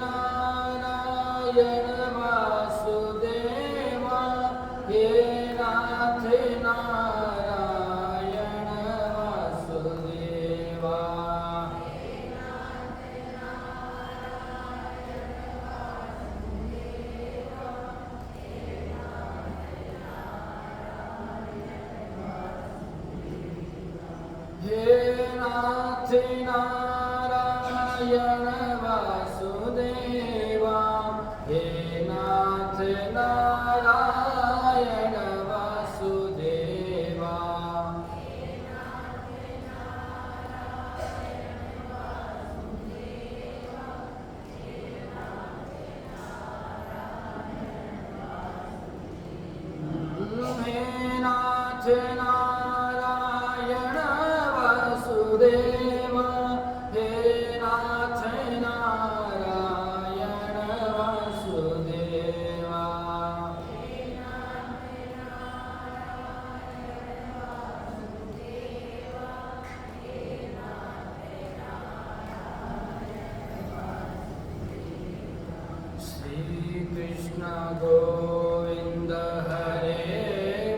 नारायण वासुदेवा हे नाथ नारायण वासुदेवा हे नाथ नारायण वासुदेवा हे नाथ नारायण वासुदेवा हे नाथ नारायण वासुदेवा हे नाथ नारायण वासुदेवा श्री कृष्ण गोविंद हरे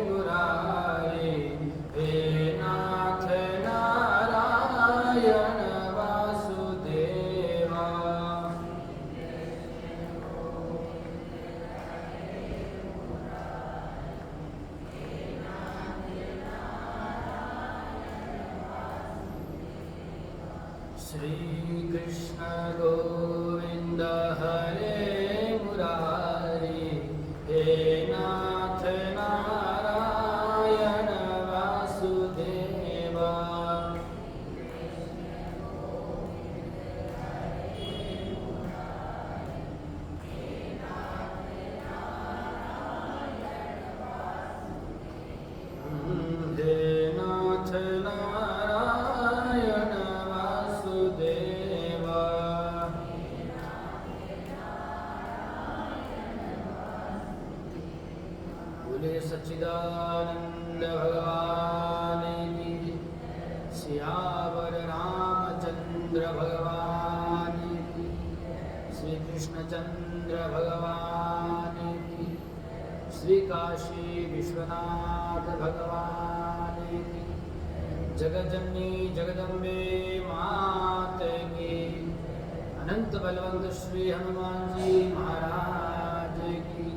मुरारी हे नाथ नारायण वासुदेवा श्री कृष्ण गोविंद हरे मुरारी हे नाथ नारायण वासुदेवा हे नाथ नारायण वासुदेवा बोले सच्चिदानंद भगवान की सियावर रामचंद्र भगवान की श्री कृष्णचंद्र भगवान की श्री काशी विश्वनाथ भगवान की जगज्जननी जगदम्बे मात की अनंत बलवंत श्री हनुमान जी महाराज की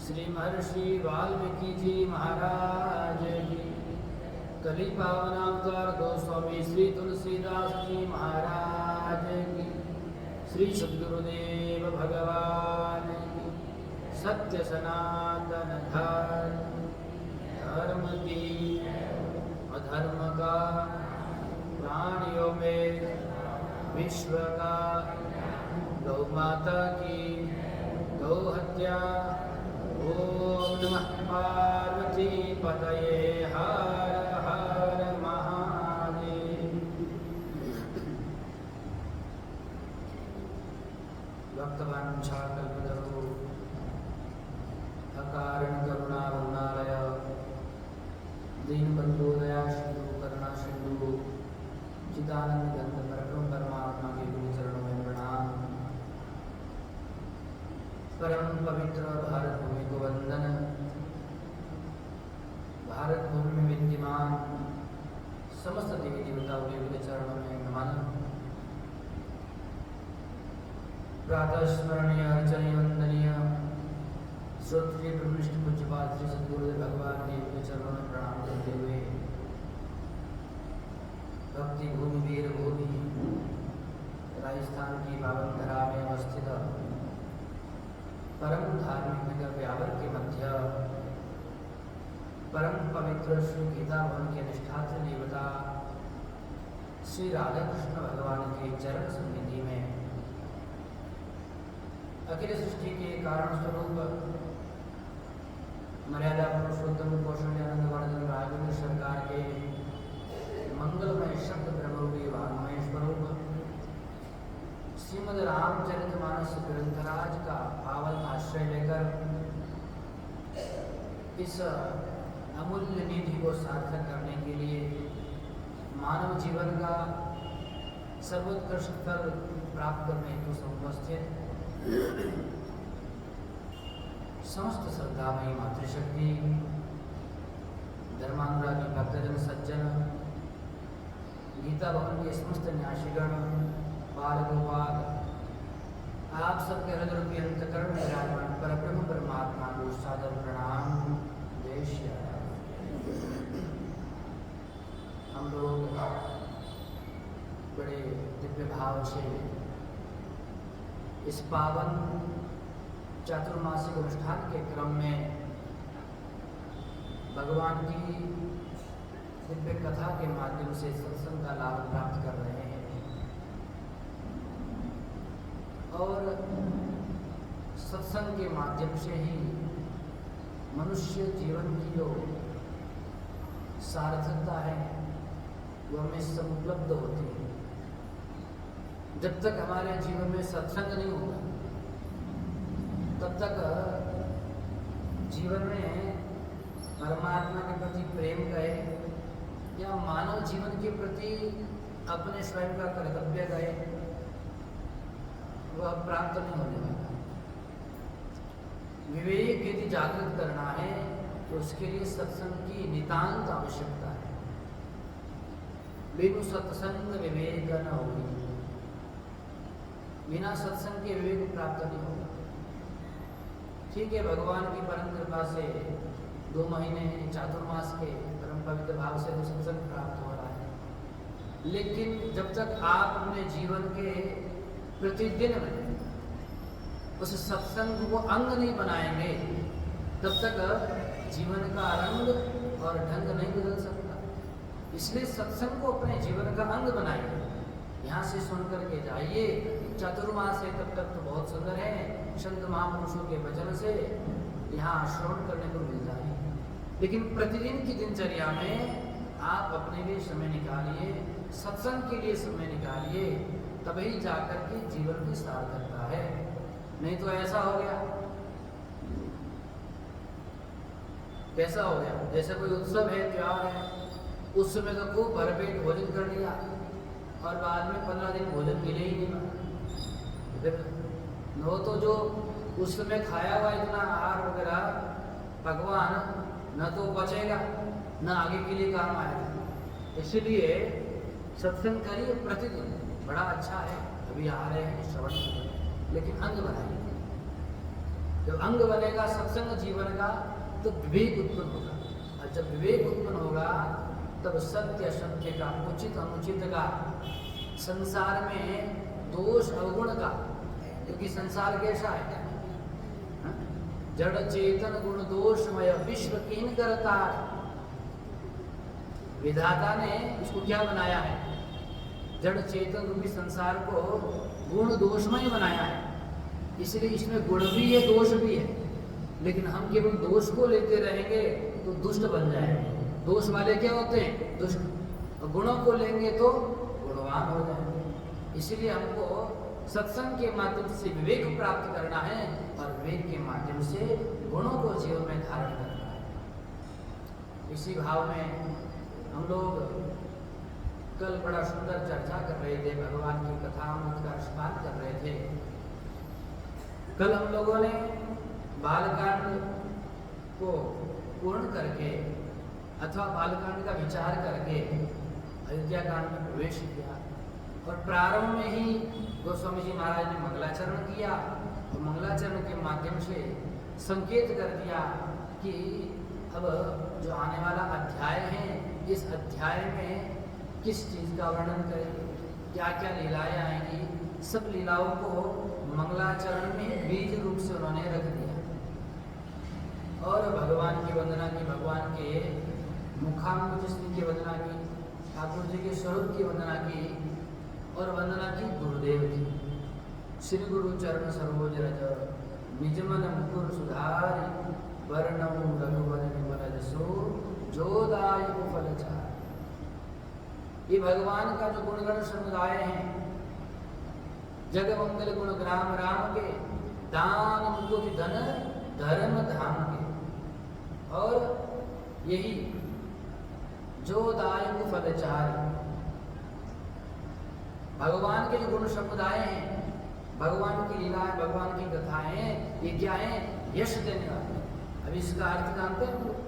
श्री महर्षि वाल्मीकि जी महाराज की कली पावन अवतार गोस्वामी श्री तुलसीदास जी महाराज की श्री सद्गुरुदेव भगवान की सत्य सनातन धर्म की अधर्म का प्राणियों में विश्व का गौ माता की गौ हत्या ओम नमः पार्वती पतये हर हर महादेव। भक्तवाञ्छाकल्पतरु अकारण करुणावरुणालय दीनबन्धु दयासिन्धु करुणासिन्धु चिदानंद गंध परब्रह्म परमात्मा के गुरु चरणों में प्रणाम। परम पवित्र भारत भूमि को वंदन। भारत भूमि में विद्यमान समस्त देवी देवताओं के चरणों में नमन। प्रातः स्मरणीय अर्चनीय वंदनीय श्रोत्रिय ब्रह्मनिष्ठ पूज्यपाद श्री सद्गुरुदेव भगवान के चरणों में प्रणाम करते हुए भक्ति भूमि वीर भूमि राजस्थान की पावन धरा में अवस्थित परम धार्मिक नगर ब्यावर के मध्य परम पवित्र श्री गीता भवन के अधिष्ठात्र देवता श्री राधा कृष्ण भगवान के चरण सन्निधि में अखिल सृष्टि के कारण स्वरूप मर्यादा पुरुषोत्तम कौशल्यानंद वर्धन राजेंद्र सरकार के मंगलमय शब्द ब्रह्मरूपी वाङ्मय स्वरूप श्रीमद् रामचरितमानस ग्रंथराज का पावन आश्रय लेकर इस अमूल्य निधि को सार्थक करने के लिए मानव जीवन का सर्वोत्कृष्ट फल प्राप्त करने हेतु समुपस्थित समस्त श्रद्धामयी मातृशक्ति, धर्मानुरागी भक्तजन सज्जन, गीता भवन के समस्त न्यासीगण, बाल गोपाल, आप सबके हृदय रूपी अंतकरण में विराजमान परब्रह्म परमात्मा को सादर प्रणाम। जय श्री राम। हम लोग बड़े दिव्य भाव से इस पावन चातुर्मासिक अनुष्ठान के क्रम में भगवान की दिव्य कथा के माध्यम से सत्संग का लाभ प्राप्त कर रहे हैं और सत्संग के माध्यम से ही मनुष्य जीवन की जो सार्थकता है वो हमें सब उपलब्ध होती है। जब तक हमारे जीवन में सत्संग नहीं होगा तब तक जीवन में परमात्मा के प्रति प्रेम गए या मानव जीवन के प्रति अपने स्वयं का कर्तव्य गए वह प्राप्त नहीं होने वाला। विवेक यदि जागृत करना है तो उसके लिए सत्संग की नितांत आवश्यकता है। बिनु सत्संग विवेक न होगी, बिना सत्संग के विवेक प्राप्त नहीं होगा। ठीक है, भगवान की परम कृपा से 2 महीने चातुर्मास के परम पवित्र भाव से तो सत्संग प्राप्त हो रहा है, लेकिन जब तक आप अपने जीवन के प्रतिदिन में उस सत्संग को अंग नहीं बनाएंगे तब तक जीवन का रंग और ढंग नहीं बदल सकता। इसलिए सत्संग को अपने जीवन का अंग बनाइए। यहाँ से सुन करके जाइए। चातुर्मास है तब तक तो बहुत सुंदर है, संत महापुरुषों के वचन से यहाँ श्रवण करने को मिलता है, लेकिन प्रतिदिन की दिनचर्या में आप अपने लिए समय निकालिए, सत्संग के लिए समय निकालिए, तभी जाकर के जीवन की सार्थकता है। नहीं तो ऐसा हो गया, कैसा हो गया, जैसे कोई उत्सव है, त्योहार है, उस समय तो खूब भरपेट भोजन कर लिया और बाद में 15 दिन भोजन मिले ही नहीं। वो तो जो उस समय खाया हुआ इतना आहार वगैरह भगवान न तो बचेगा न आगे के लिए काम आएगा। इसलिए सत्संग करिए प्रतिदिन, बड़ा अच्छा है। अभी आ रहे हैं श्रवण कर रहे हैं, लेकिन अंग बनाइए। जब अंग बनेगा सत्संग जीवन का तो विवेक उत्पन्न होगा, और जब विवेक उत्पन्न होगा तब सत्य असत्य का, उचित अनुचित का, संसार में दोष अवगुण का, क्योंकि संसार कैसा है, जड़ चेतन गुण दोषमय विश्व कीन करता है। विधाता ने इसको क्या बनाया है, जड़ चेतन रूपी संसार को गुण दोषमय बनाया है। इसलिए इसमें गुण भी है, दोष भी है, लेकिन हम केवल दोष को लेते रहेंगे तो दुष्ट बन जाएंगे। दोष वाले क्या होते हैं, दुष्ट। और गुणों को लेंगे तो गुणवान हो जाएंगे। इसलिए हमको सत्संग के माध्यम से विवेक प्राप्त करना है और विवेक के माध्यम से गुणों को जीवन में धारण करना है। इसी भाव में हम लोग कल बड़ा सुंदर चर्चा कर रहे थे, भगवान की कथा अमृत का स्नान कर रहे थे। कल हम लोगों ने बालकांड को पूर्ण करके अथवा बालकांड का विचार करके अयोध्या कांड में प्रवेश किया और प्रारंभ में ही गोस्वामी जी महाराज ने मंगलाचरण किया और मंगलाचरण के माध्यम से संकेत कर दिया कि अब जो आने वाला अध्याय है, इस अध्याय में किस चीज़ का वर्णन करें, क्या क्या लीलाएं आएंगी। सब लीलाओं को मंगलाचरण में बीज रूप से उन्होंने रख दिया और भगवान की वंदना की, भगवान के मुखाम्बुजस्मी की वंदना की, ठाकुर जी के स्वरूप की वंदना की और वंदना की गुरुदेव की। श्री गुरु चरण सरोज रज निजमन मुकुर सुधारी वर्णऊ रघुवर विमल जसो जोदायक फल चारि। ये भगवान का जो गुणगण समुदाय है, जग मंगल गुण ग्राम राम के, दान मुकुट धन धर्म धाम के, और यही जो दायक फल चारि। भगवान के जो गुण समुदाय हैं, भगवान की लीलाएं, भगवान की कथाएं, ये क्या है? यश देने वाले। अब इसका अर्थ जानते हैं हम लोग,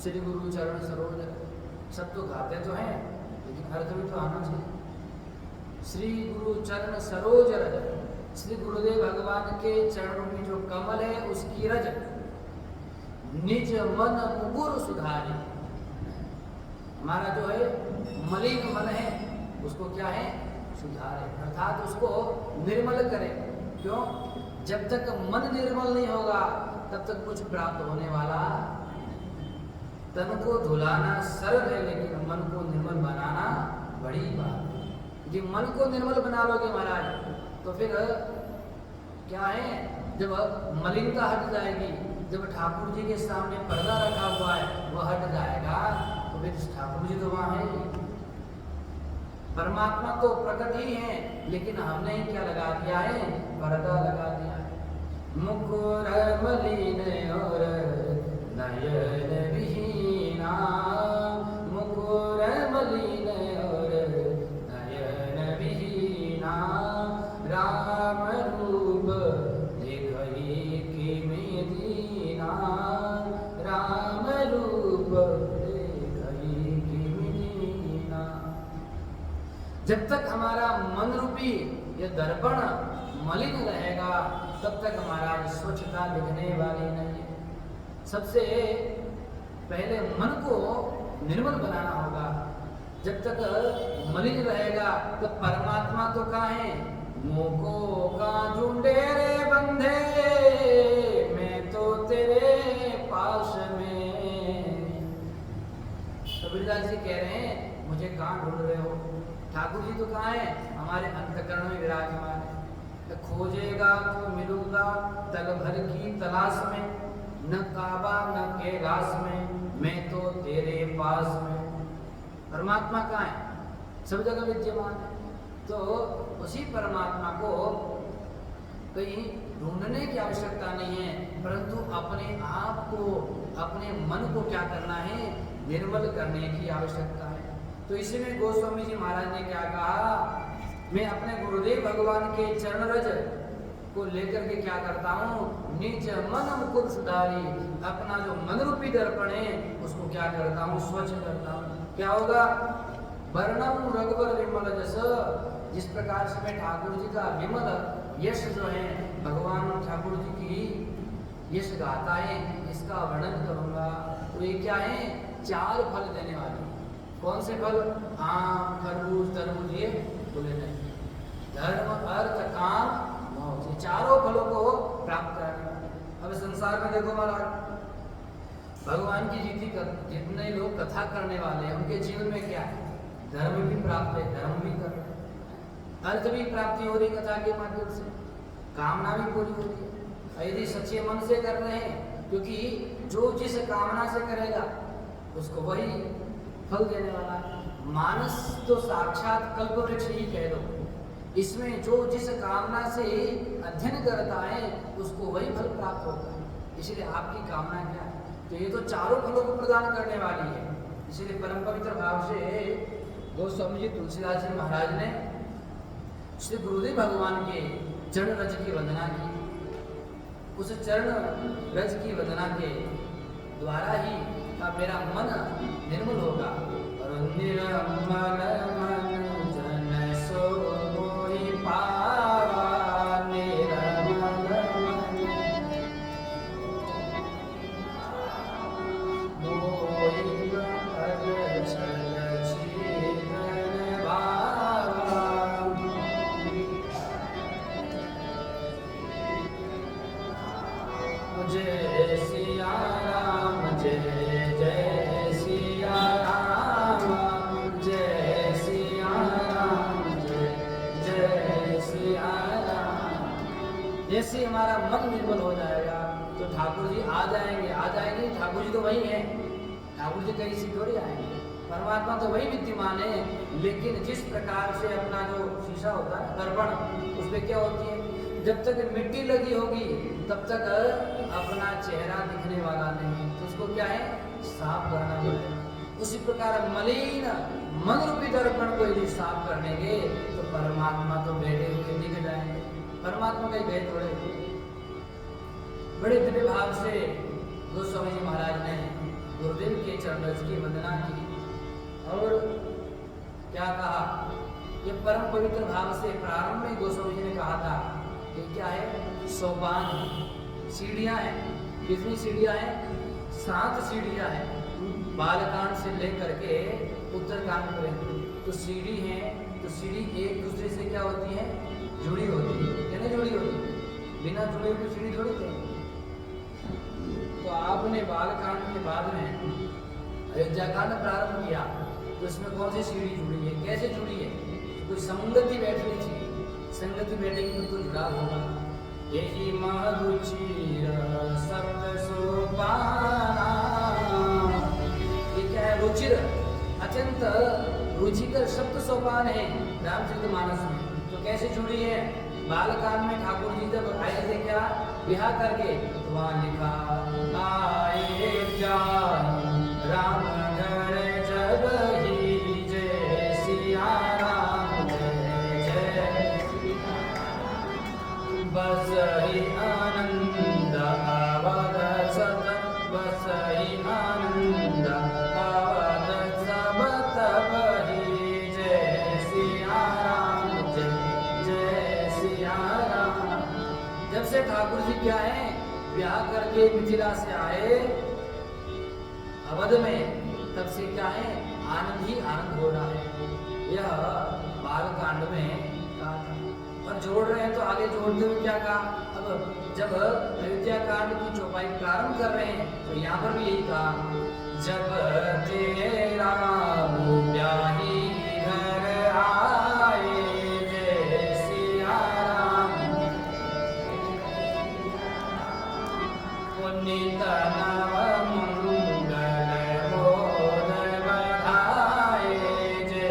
श्री गुरु चरण सरोज रज। सब तो गाते तो हैं, लेकिन अर्थ भी तो आना चाहिए। श्री गुरु चरण सरोज रज, श्री गुरुदेव भगवान के चरणों में जो कमल है उसकी रज, निज मन मुकुर सुधारी। हमारा जो है मलिन मन है उसको क्या है? सुधारे, अर्थात उसको निर्मल करे। क्यों? जब तक मन निर्मल नहीं होगा तब तक कुछ प्राप्त होने वाला। तन को धुलाना सरल है, लेकिन मन को निर्मल बनाना बड़ी बात है। यदि मन को निर्मल बना लोगे महाराज, तो फिर क्या है? जब मलिनता हट जाएगी, जब ठाकुर जी के सामने पर्दा रखा हुआ है वह हट जाएगा, तो फिर ठाकुर जी तो वहां है। परमात्मा तो प्रकट ही है, लेकिन हमने क्या लगा दिया है? पर्दा लगा दिया है। मुकुर मलिन और नयन विहीना, मुकुर मलिन और नयन विहीना, राम रूप देखई किमि दीना, राम रूप देखई किमि दीना। जब तक हमारा मन रूपी ये दर्पण मलिन रहेगा तब तक हमारा स्वच्छता दिखने वाली नहीं है। सबसे पहले मन को निर्मल बनाना होगा। जब तक मलिन रहेगा तो परमात्मा तो कहाँ है? मोको का झुंडे रे बंधे, मैं तो तेरे पास में। कबीरदास जी कह रहे हैं मुझे कहाँ ढूंढ रहे हो? ठाकुर जी तो कहाँ है? हमारे अंतकरण में विराजमान है। तो खोजेगा तो मिलूंगा तल भर की तलाश में, न काबा न कैलाश में, मैं तो तेरे पास में। परमात्मा कहाँ है? सब जगह विद्यमान है। तो उसी परमात्मा को कहीं ढूंढने की आवश्यकता नहीं है, परंतु अपने आप को, अपने मन को क्या करना है? निर्मल करने की आवश्यकता है। तो इसी में गोस्वामी जी महाराज ने क्या कहा? मैं अपने गुरुदेव भगवान के चरण रज को लेकर के क्या करता हूँ? निज मन मुकुर सुधारी, अपना जो मन रूपी दर्पण है उसको क्या करता हूँ? स्वच्छ करता हूँ। क्या होगा? वर्णम रघुवर विमल जस, जिस प्रकार से मैं ठाकुर जी का विमल यश जो है, भगवान ठाकुर जी की यश गाथा है, इसका वर्णन करूंगा। तो ये क्या है? 4 फल देने वाले। कौन से फल? आम, खरबूज, तरबूज, ये बोले नहीं। धर्म, अर्थ, काम, मोक्ष, ये चारों फलों को प्राप्त करने वाले। अब संसार में देखो महाराज, भगवान की जितने लोग कथा करने वाले हैं उनके जीवन में क्या है? धर्म भी प्राप्त है, धर्म भी कर रहे हैं, अर्थ भी प्राप्ति हो रही कथा के माध्यम से, कामना भी पूरी हो रही है। यदि सच्चे मन से कर रहे हैं, क्योंकि जो जिस कामना से करेगा उसको वही फल देने वाला है। मानस तो साक्षात कल्पवृक्ष ही कह दो। इसमें जो जिस कामना से अध्ययन करता है उसको वही फल प्राप्त होता है। इसलिए आपकी कामना क्या है? तो ये तो चारों फलों को प्रदान करने वाली है। इसलिए परम पवित्र भाव से गोस्वामी जी तुलसीदास जी महाराज ने श्री गुरुदेव भगवान के चरण रज की वंदना की। उस चरण रज की वंदना के द्वारा ही मेरा मन निर्मल होगा। और निर्मल मन जन सो मोहि पावा, निर्मल मोहि अगचल चीतन भावा। जय सिया राम, जय जय सिया राम, जय सिया राम, जय जय सिया राम। जैसे हमारा मन निर्मल हो जाएगा तो ठाकुर जी आ जाएंगे। ठाकुर जी तो वही हैं, ठाकुर जी कहीं से थोड़ी आएंगे। परमात्मा तो वही विद्यमान है, लेकिन जिस प्रकार से अपना जो शीशा होता है दर्पण, उसमें क्या होती है? जब तक मिट्टी लगी होगी तब तक अपना चेहरा दिखने वाला नहीं, तो उसको क्या है? साफ करना पड़ेगा। उसी प्रकार मलिन मन रूपी दर्पण को यदि साफ कर लेंगे तो परमात्मा तो बैठे हुए दिख जाएंगे। परमात्मा कहीं गए थोड़े। बड़े दिव्य भाव से गोस्वामी जी महाराज ने गुरुदेव के चरण की वंदना की और क्या कहा, ये परम पवित्र भाव से प्रारंभ में गोस्वामी जी ने कहा था ये क्या है, सोपान सीढ़ियां हैं। कितनी सीढ़ियां हैं? 7 सीढ़ियां हैं, बालकांड से लेकर के उत्तरकांड पर्यंत। तो सीढ़ी है, तो सीढ़ी एक दूसरे से क्या होती है, जुड़ी होती है। क्या नहीं जुड़ी होती? बिना जुड़े हुए सीढ़ी थोड़ी थे। तो आपने बालकांड के बाद में अयोध्याकांड प्रारंभ किया तो इसमें कौन सी सीढ़ी जुड़ी है, कैसे जुड़ी है? तो कोई संगति बैठनी चाहिए, संगति बैठेगी तो जुड़ा होगा। यही महारुचिर सप्त सोपाना, ये क्या है? रुचिर, अत्यंत रुचिकर सप्त सोपान है रामचरितमानस में। तो कैसे जुड़ी है? बालकांड में ठाकुर जी जब आए थे क्या, विवाह करके, तो वहां लिखा आए क्या राम घर जब ही जय सिया राम जय जय, बस ही आनंद आवद सत, बस ही आनंद आवद सब तब ही जय सिया राम जय जय सिया राम। जब से ठाकुर जी क्या है, ब्याह करके मिथिला से आए अवध में, तब से क्या है, आनंद ही आनंद हो रहा है। यह बालकांड में कहा था। और जोड़ रहे हैं तो आगे जोड़ते हुए क्या कहा, अब जब अयोध्या कांड की चौपाई प्रारंभ कर रहे हैं तो यहाँ पर भी यही कहा, जब तेरा ब्याही घर आए जय सिया राम, पुनीत नव मंगल बोध बधाए जय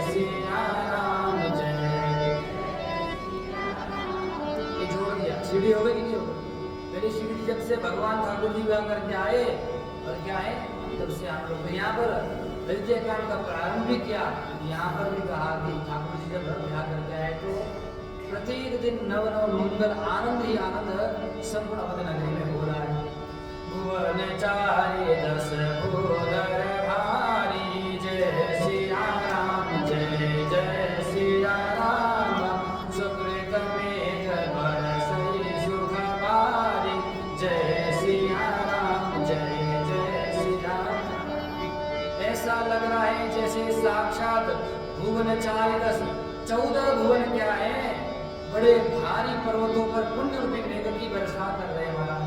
सिया राम जय। ये जोड़ दिया। सीढ़ी हो गई कि नहीं हो गई? पहली सीढ़ी जब से भगवान ठाकुर जी विवाह करके आए और क्या है, तब से आप लोग यहाँ पर अयोध्या कांड का प्रारंभ भी किया। यहाँ पर भी कहा कि ठाकुर जी जब विवाह करके आए तो प्रत्येक दिन नव नव मंगल आनंद ही आनंद संपूर्ण अवध नगरी में हो रहा है। भुवन चारे 10 भूधर भारी जय सिया राम जय जय सिया राम, सुकृत मेघ बरसई सुख बारी जय सिया राम जय जय सिया राम। ऐसा लग रहा है जैसे साक्षात भुवन चारे 10, 14 भुवन क्या है, बड़े भारी पर्वतों पर पुण्य रूपी मेघ की वर्षा कर रहे हैं महाराज।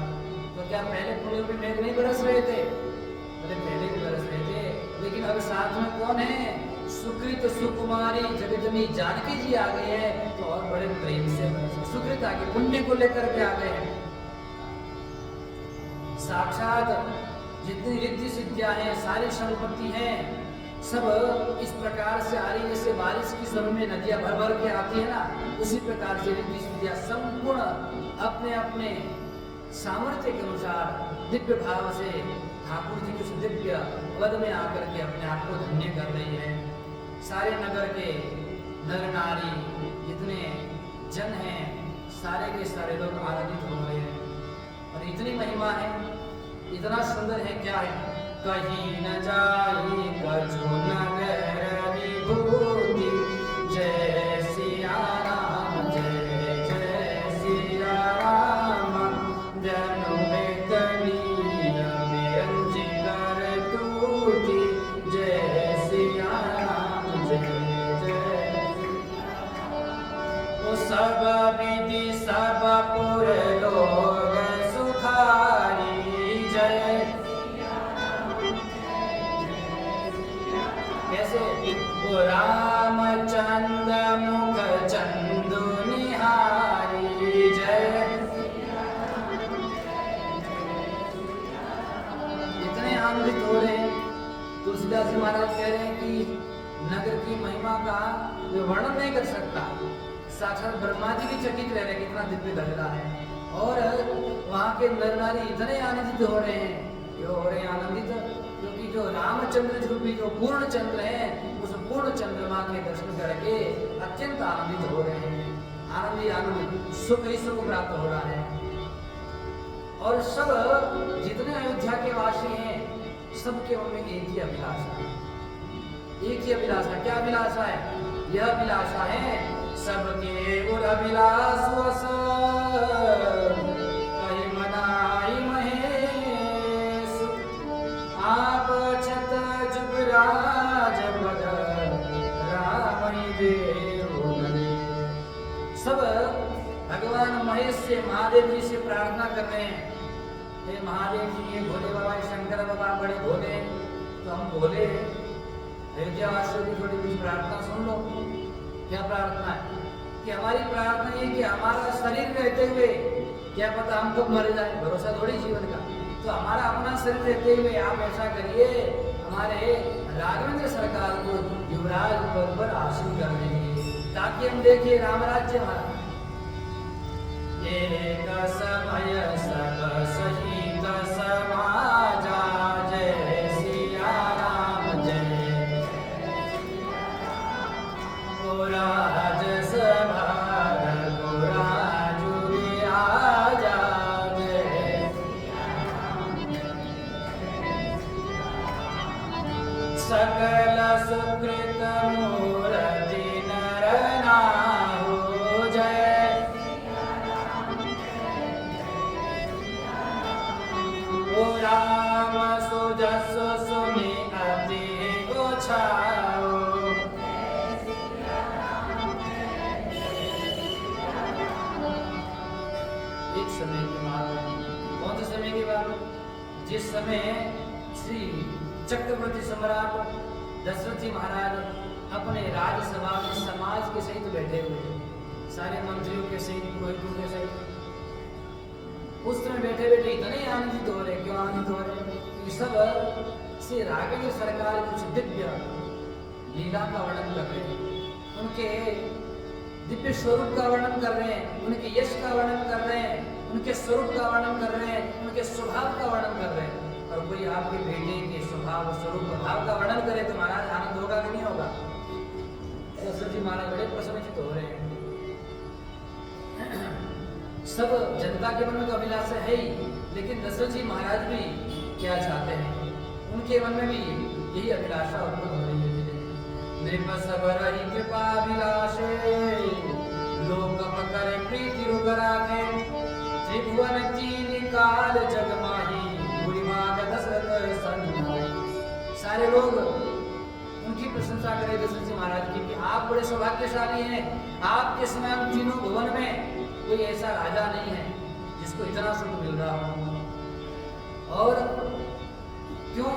तो क्या पहले पुण्य रूपी मेघ नहीं बरस रहे थे? अरे पहले भी बरस रहे थे, लेकिन अब साथ में कौन है, सुकृत सुकुमारी जगदमी जानकी जी आ गए हैं तो और बड़े प्रेम से बरस। सुकृत आगे पुण्य को लेकर के आ गए हैं। साक्षात जितनी रिद्धि सिद्धियां हैं, सारी संपत्ति है, सब इस प्रकार से आ रही, जैसे बारिश की समय में नदियां भर भर के आती है ना, उसी प्रकार से रिद्धि सिद्धियां संपूर्ण अपने अपने सामर्थ्य के अनुसार दिव्य भाव से ठाकुर जी की दिव्य पद में आकर के अपने आप को धन्य कर रही है। सारे नगर के नर नारी जितने जन हैं, सारे के सारे लोग आनंदित हो रहे हैं। और इतनी महिमा है, इतना सुंदर है, क्या है, कहीं न जाई कछु नगर विभूति जय सिया राम जय जय सिया राम, जनु बेतनीय बिरंज कर तूती जय सिया राम जय जय। ओ सब विधि सब पुर लोग सुखारी जय, कैसे, ओ रामचंद्र मुख चंदु निहारी जय। इतने आनंदित हो रहे हैं। तुलसीदास जी महाराज कह रहे हैं कि नगर की महिमा का जो वर्णन नहीं कर सकता। साक्षात ब्रह्मा जी भी चकित रह रहे हैं, कितना दिव्य लग रहा है। और वहाँ के नर नारी इतने आनंदित हो रहे हैं, ये हो रहे हैं आनंदित क्योंकि जो रामचंद्र रूपी जो पूर्ण चंद्र है, उस पूर्ण चंद्रमा के दर्शन करके अत्यंत आनंदित हो रहे हैं। आनंद ही आनंद, सुख ही सुख प्राप्त हो रहा है। और सब जितने अयोध्या के वासी हैं, सबके मन में एक ही अभिलाषा है। एक ही अभिलाषा, क्या अभिलाषा है? यह अभिलाषा है सबके उर अभिलाष वस कहि मनाई महेश, आप छत जुगराज पद रामई देव नरे। सब भगवान महेश से, महादेव जी से प्रार्थना कर रहे हैं, हे महादेव जी, ये भोले बाबा शंकर बाबा बड़े भोले, तो हम भोले अयोध्या वासियों की थोड़ी कुछ प्रार्थना सुन लो। क्या प्रार्थना है? कि हमारी प्रार्थना ये कि हमारा शरीर रहते हुए क्या पता हम कब मर जाए, भरोसा थोड़ी जीवन का। तो हमारा अपना शरीर रहते हुए आप ऐसा करिए, हमारे राघवेंद्र सरकार को युवराज पद पर आसीन कर दीजिए, ताकि हम देखिए राम राज्य हमारा। एक समय सब सहित समाजा, जय सिया राम जय। राज सभार राजू आजा, जय सकल सुकृत मूर्ति नर नाहु, जय राम सुजस सुनि अति गोछाओ। एक समय के बाद, कौन से समय के बाद? जिस समय श्री चक्रवर्ती सम्राट दशरथ जी महाराज अपने राजसभा में समाज के सहित बैठे हुए, सारे मंत्रियों के सहित, पुरोहितों के सहित, उस समय बैठे बैठे इतने आनंदित हो रहे। क्यों आनंदित हो रहे? क्योंकि सब श्री राघवेंद्र सरकार कुछ दिव्य लीला का वर्णन कर रहे हैं, उनके दिव्य स्वरूप का वर्णन कर रहे हैं, उनके यश का वर्णन कर रहे हैं, उनके स्वरूप का वर्णन कर रहे हैं, उनके स्वभाव का वर्णन कर रहे हैं। और कोई आपके बेटे के स्वभाव, स्वरूप, भाव का वर्णन करे तो महाराज आनंद होगा कि नहीं होगा? दशरथ जी महाराज बड़े प्रसन्नचित्त हो रहे हैं। सब जनता के मन में तो अभिलाषा है ही, लेकिन दशरथ जी महाराज भी क्या चाहते हैं, उनके मन में भी यही अभिलाषा उत्पन्न हो रही है। नृप सब रही कृपाभिलाषे, लोक करे प्रीति रुग राखे, त्रिभुवन तीन काल जग माही, बुरी माग दशरथ सन्नाई। सारे लोग उनकी प्रशंसा करें दशरथ जी महाराज की कि आप बड़े सौभाग्यशाली हैं, आपके समान तीनों भुवन में कोई ऐसा राजा नहीं है जिसको इतना सुख मिल रहा हो। और क्यों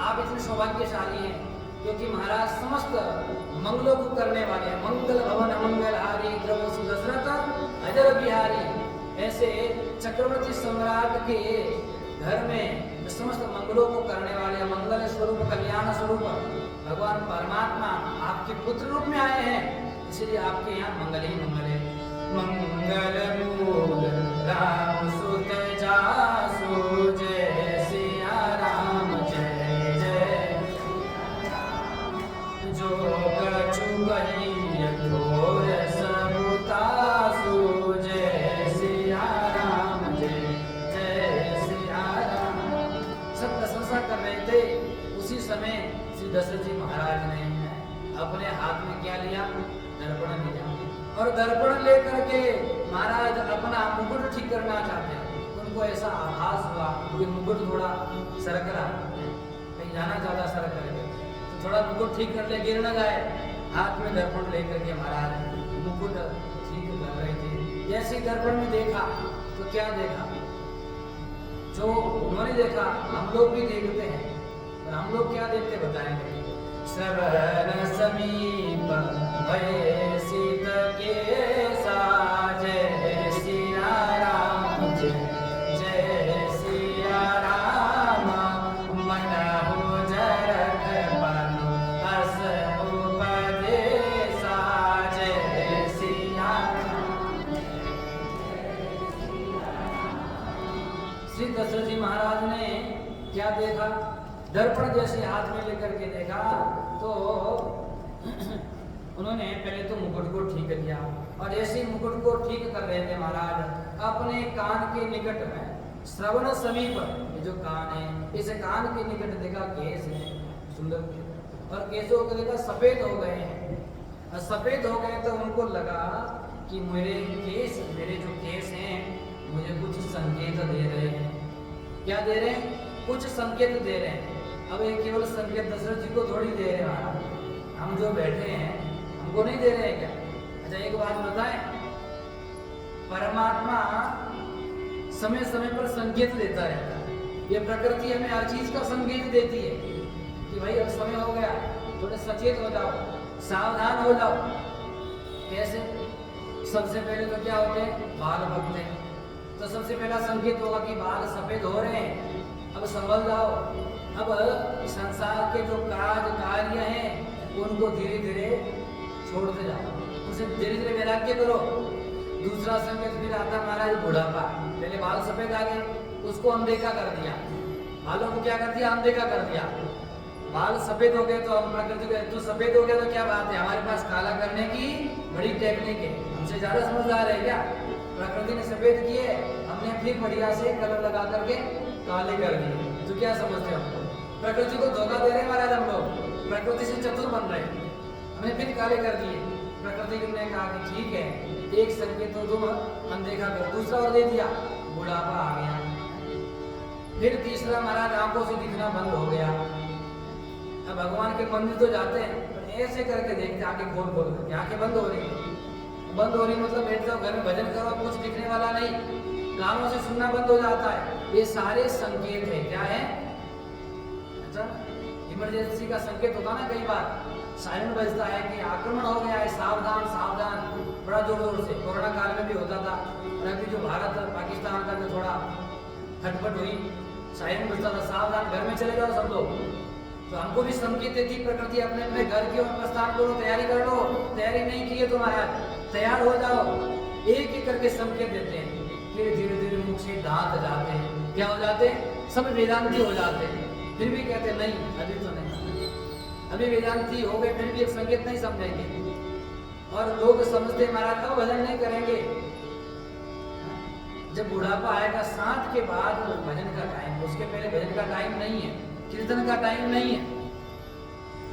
आप इतने सौभाग्यशाली हैं? क्योंकि महाराज समस्त मंगलों को करने वाले हैं। मंगल भवन मंगलहारी, द्रव सुदशरथ अजर बिहारी। ऐसे चक्रवर्ती सम्राट के घर में समस्त मंगलों को करने वाले, मंगल स्वरूप, कल्याण स्वरूप भगवान परमात्मा आपके पुत्र रूप में आए हैं, इसलिए आपके यहाँ मंगल ही मंगल है। मंगल मूल राम सुत जासु, जय सिया राम जय जय। जो कछु कही घोर सबुतासु, जय सिया राम जय जय सिया राम। सब प्रशंसा कर रहे थे। उसी समय श्री दशरथ जी महाराज ने अपने हाथ में क्या लिया? दर्पण लिया। और दर्पण लेकर के महाराज अपना मुकुट ठीक करना चाहते हैं। उनको ऐसा आभास हुआ कि मुकुट थोड़ा सरक रहा है, कहीं जाना चाहता सरक करके, तो थोड़ा मुकुट ठीक कर ले, गिर न जाए। हाथ में दर्पण लेकर के महाराज मुकुट ठीक कर रहे थे। जैसे दर्पण में देखा तो क्या देखा? जो उन्होंने देखा हम लोग भी देखते हैं, और हम लोग क्या देखते बताएंगे। श्रवण समीप भय सीत के साजे, सिया राम जय जय सिया राम। मन हो जरख बनु अस उपदेशा, जय सिया राम। श्री दशरथ जी महाराज ने क्या देखा? दर्पण जैसे हाथ में लेकर के देखा तो उन्होंने पहले तो मुकुट को ठीक किया, और जैसे ही मुकुट को ठीक कर रहे थे महाराज, अपने कान के निकट में श्रवण समीप, ये जो कान है इस कान के निकट देखा केस है सुंदर, और केसों को देखा सफेद हो गए हैं, और सफेद हो गए तो उनको लगा कि मेरे जो केस हैं मुझे कुछ संकेत दे रहे हैं। क्या दे रहे हैं? कुछ संकेत दे रहे हैं। अब ये केवल संकेत दशरथ जी को थोड़ी दे रहे हैं, हम जो बैठे हैं हमको नहीं दे रहे हैं क्या? अच्छा एक बात बताएं, परमात्मा समय समय पर संकेत देता रहता है। ये प्रकृति हमें हर चीज का संकेत देती है कि भाई अब समय हो गया, थोड़े सचेत हो जाओ, सावधान हो जाओ। कैसे? सबसे पहले तो क्या होते हैं? बाल बकते हैं, तो सबसे पहला संकेत होगा कि बाल सफेद हो रहे हैं, अब संभल जाओ। अब संसार के जो कार्य हैं उनको धीरे धीरे छोड़ते जाओ, उसे धीरे धीरे वैराग्य करो। दूसरा संकेत फिर आता महाराज बुढ़ापा। पहले बाल सफेद आ गए, उसको अनदेखा कर दिया, बालों को क्या कर दिया? अनदेखा कर दिया। बाल सफेद हो गए तो हम प्रकृति को, तू सफेद हो गया तो क्या बात है, हमारे पास काला करने की बड़ी टेक्निक है, हमसे ज्यादा समझदार है क्या? प्रकृति ने सफेद किए, हमने फिर बढ़िया से कलर लगा करके काले कर दिए। तो क्या समझते हो? प्रकृति को धोखा दे रहे हैं महाराज हम लोग, प्रकृति से चतुर बन रहे हैं, हमने फिर काले कर दिए। प्रकृति ने कहा कि ठीक है, एक संकेत तो तुम अनदेखा करो, दूसरा और दे दिया, बुढ़ापा आ गया। फिर तीसरा महाराज आंखों से दिखना बंद हो गया। अब भगवान के मंदिर तो जाते हैं, पर ऐसे करके देखते, आंखें खोल खोल करके आंखें बंद हो रही, बंद हो रही मतलब बैठ जाओ घर में भजन करो, कुछ दिखने वाला नहीं, कानों से सुनना बंद हो जाता है। ये सारे संकेत है। क्या है? अच्छा, इमरजेंसी का संकेत होता ना, कई बार सायरन बजता है कि आक्रमण हो गया है, सावधान सावधान, बड़ा जोर जोर से। कोरोना काल में भी होता था, और अभी जो भारत और पाकिस्तान का जो थोड़ा खटपट हुई, सायरन बजता था, सावधान घर में चले जाओ सब लोग। तो हमको भी संकेत देती प्रकृति, अपने अपने घर की ओर प्रस्थान करो, तैयारी कर लो, तैयारी नहीं की है तो महाराज तैयार हो जाओ, एक एक करके संकेत देते हैं। फिर धीरे धीरे मुख से दांत जाते हैं, क्या हो जाते हैं? सब वेदांती हो जाते हैं। फिर भी कहते हैं नहीं, अभी तो नहीं, अभी वेदांती हो गए, फिर भी एक संकेत नहीं समझेंगे। और लोग समझते महाराज का भजन नहीं करेंगे। जब बुढ़ापा आएगा 60 के बाद भजन का टाइम, उसके पहले भजन का टाइम नहीं है, कीर्तन का टाइम नहीं है।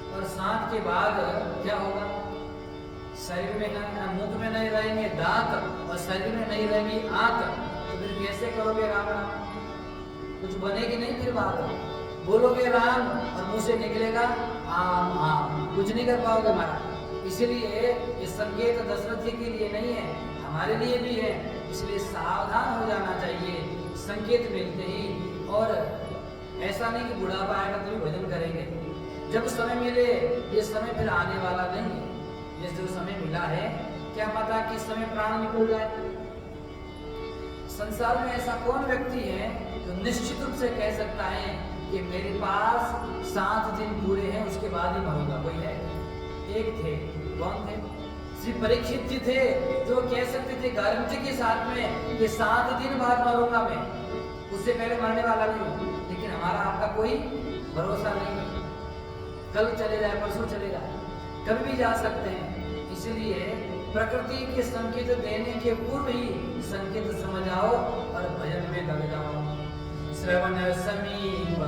और 60 के बाद क्या होगा? शरीर में मुख में नहीं रहेंगे दांत, और शरीर में नहीं रहेंगी आंख, तो फिर कैसे करोगे राम राम? कुछ बनेगी नहीं फिर बात। बोलोगे राम और मुंह से निकलेगा आम आम, कुछ नहीं कर पाओगे महाराज। इसलिए ये संकेत दशरथ जी के लिए नहीं है, हमारे लिए भी है। इसलिए सावधान हो जाना चाहिए संकेत मिलते ही। और ऐसा नहीं कि बुढ़ापा आएगा तो भी भजन करेंगे, जब समय मिले। ये समय फिर आने वाला नहीं है, ये जो समय मिला है क्या पता कि समय प्राण निकल जाए। संसार में ऐसा कौन व्यक्ति है जो निश्चित रूप से कह सकता है कि मेरे पास 7 दिन पूरे हैं, उसके बाद ही मरूंगा? कोई है? एक थे, कौन थे? श्री परीक्षित जी थे, जो कह सकते थे गारंटी के साथ में कि 7 दिन बाद मरूंगा मैं, उससे पहले मरने वाला नहीं हूं। लेकिन हमारा आपका कोई भरोसा नहीं है, कल चले जाए, परसों चले जाए, कभी भी जा सकते हैं। इसलिए प्रकृति के संकेत देने के पूर्व ही संकेत समझ आओ और भजन में लग जाओ। श्रवण समीप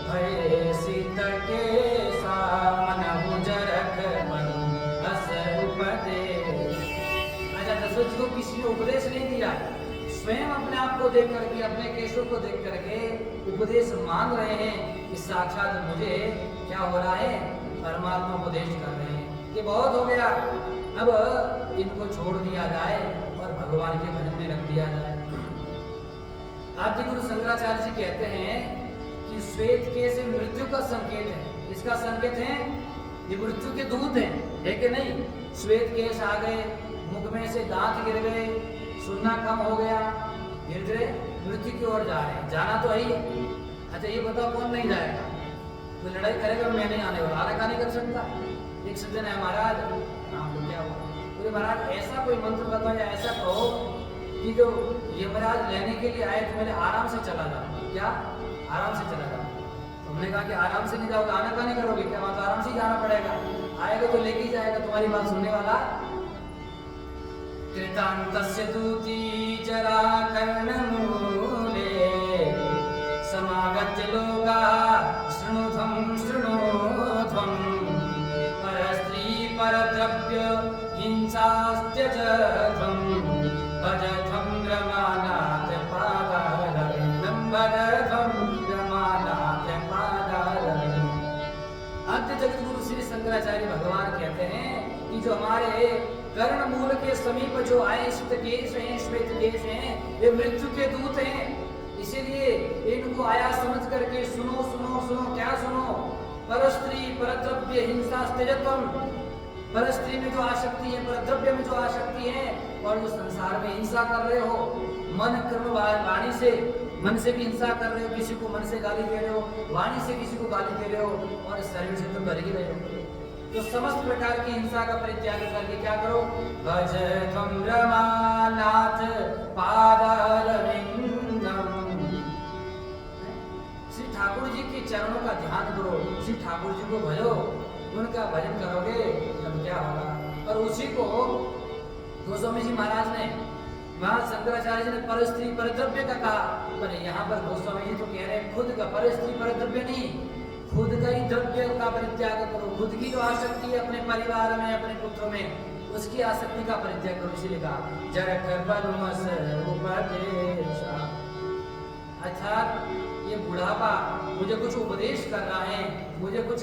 भय सीत के सामन जरख मनु अस उपदेश। अच्छा, दशरथ को किसी ने उपदेश नहीं दिया, स्वयं अपने आप को देख करके, अपने केशों को देख करके उपदेश मान रहे हैं कि साक्षात मुझे क्या हो रहा है? परमात्मा उपदेश कर रहे हैं। ये बहुत हो गया, अब इनको छोड़ दिया जाए और भगवान के भजन में रख दिया जाए। आदि गुरु शंकराचार्य जी कहते हैं कि श्वेत केश मृत्यु का संकेत है। इसका संकेत है, ये मृत्यु के दूत है कि नहीं? श्वेत केश आ गए, मुख में से दांत गिर गए, सुनना कम हो गया, धीरे धीरे मृत्यु की ओर जा रहे हैं। जाना तो है ही। अच्छा ये बताओ कौन नहीं जाएगा? कोई लड़ाई करेगा मैं नहीं आने वाला, आना का नहीं कर सकता। एक सज्जन है महाराज, नाम तो क्या हुआ, बोले महाराज ऐसा कोई मंत्र बताओ या ऐसा कहो कि जो यमराज लेने के लिए आए तो मैंने आराम से चला जाऊं। क्या? आराम से चला जाऊं। तो तुमने कहा कि आराम से नहीं जाओगे, आना का नहीं करोगे क्या? वहां तो आराम से ही जाना पड़ेगा, आएगा तो लेके ही जाएगा, तुम्हारी बात सुनने वाला। कृतान्तस्य दूती जरा कर्णमूले समागत्य लोका शृणुध्वं शृणुध्वं परस्त्री परद्रव्य हिंसास्त्यजध्वं भजध्वं रमानाथ पादारविन्दं भजध्वं रमानाथ पादारविन्दं। आद्य जगतगुरु श्री शंकराचार्य भगवान कहते हैं कि जो हमारे कर्ण मूल के समीप जो आए शीतकेश हैं, श्वेतकेश हैं, वे मृत्यु के दूत हैं। इसीलिए इनको आया समझ करके सुनो सुनो सुनो, क्या सुनो? परस्त्री परद्रव्य हिंसा त्यजत्वम, परस्त्री में जो आसक्ति है, परद्रव्य में जो आसक्ति है, और जो संसार में हिंसा कर रहे हो, मन कर्म वाणी से, मन से भी हिंसा कर रहे हो, किसी को मन से गाली दे रहे हो, वाणी से किसी को गाली दे रहे हो, और शरीर से तो कर ही रहे हो। तो समस्त प्रकार की हिंसा का परित्याग करके क्या करो? भज त्वं रमानाथ पादारविन्दं। श्री ठाकुर जी के चरणों का ध्यान करो, श्री ठाकुर जी को भजो, उनका भजन करोगे तब क्या होगा? और उसी को गोस्वामी जी महाराज ने, महाराज शंकराचार्य जी ने परस्त्री परद्रव्य का कहा, पर यहाँ पर गोस्वामी जी तो कह रहे हैं खुद का परस्त्री परद्रव्य नहीं, खुद का ही द्रव्य का परित्याग करो। खुद की जो आसक्ति है अपने परिवार में, अपने पुत्रों में, उसकी आसक्ति का परित्याग करो। इसीलिए कहा जरक बलमस उपदेशा, अर्थात ये बुढ़ापा मुझे कुछ उपदेश कर रहा है, मुझे कुछ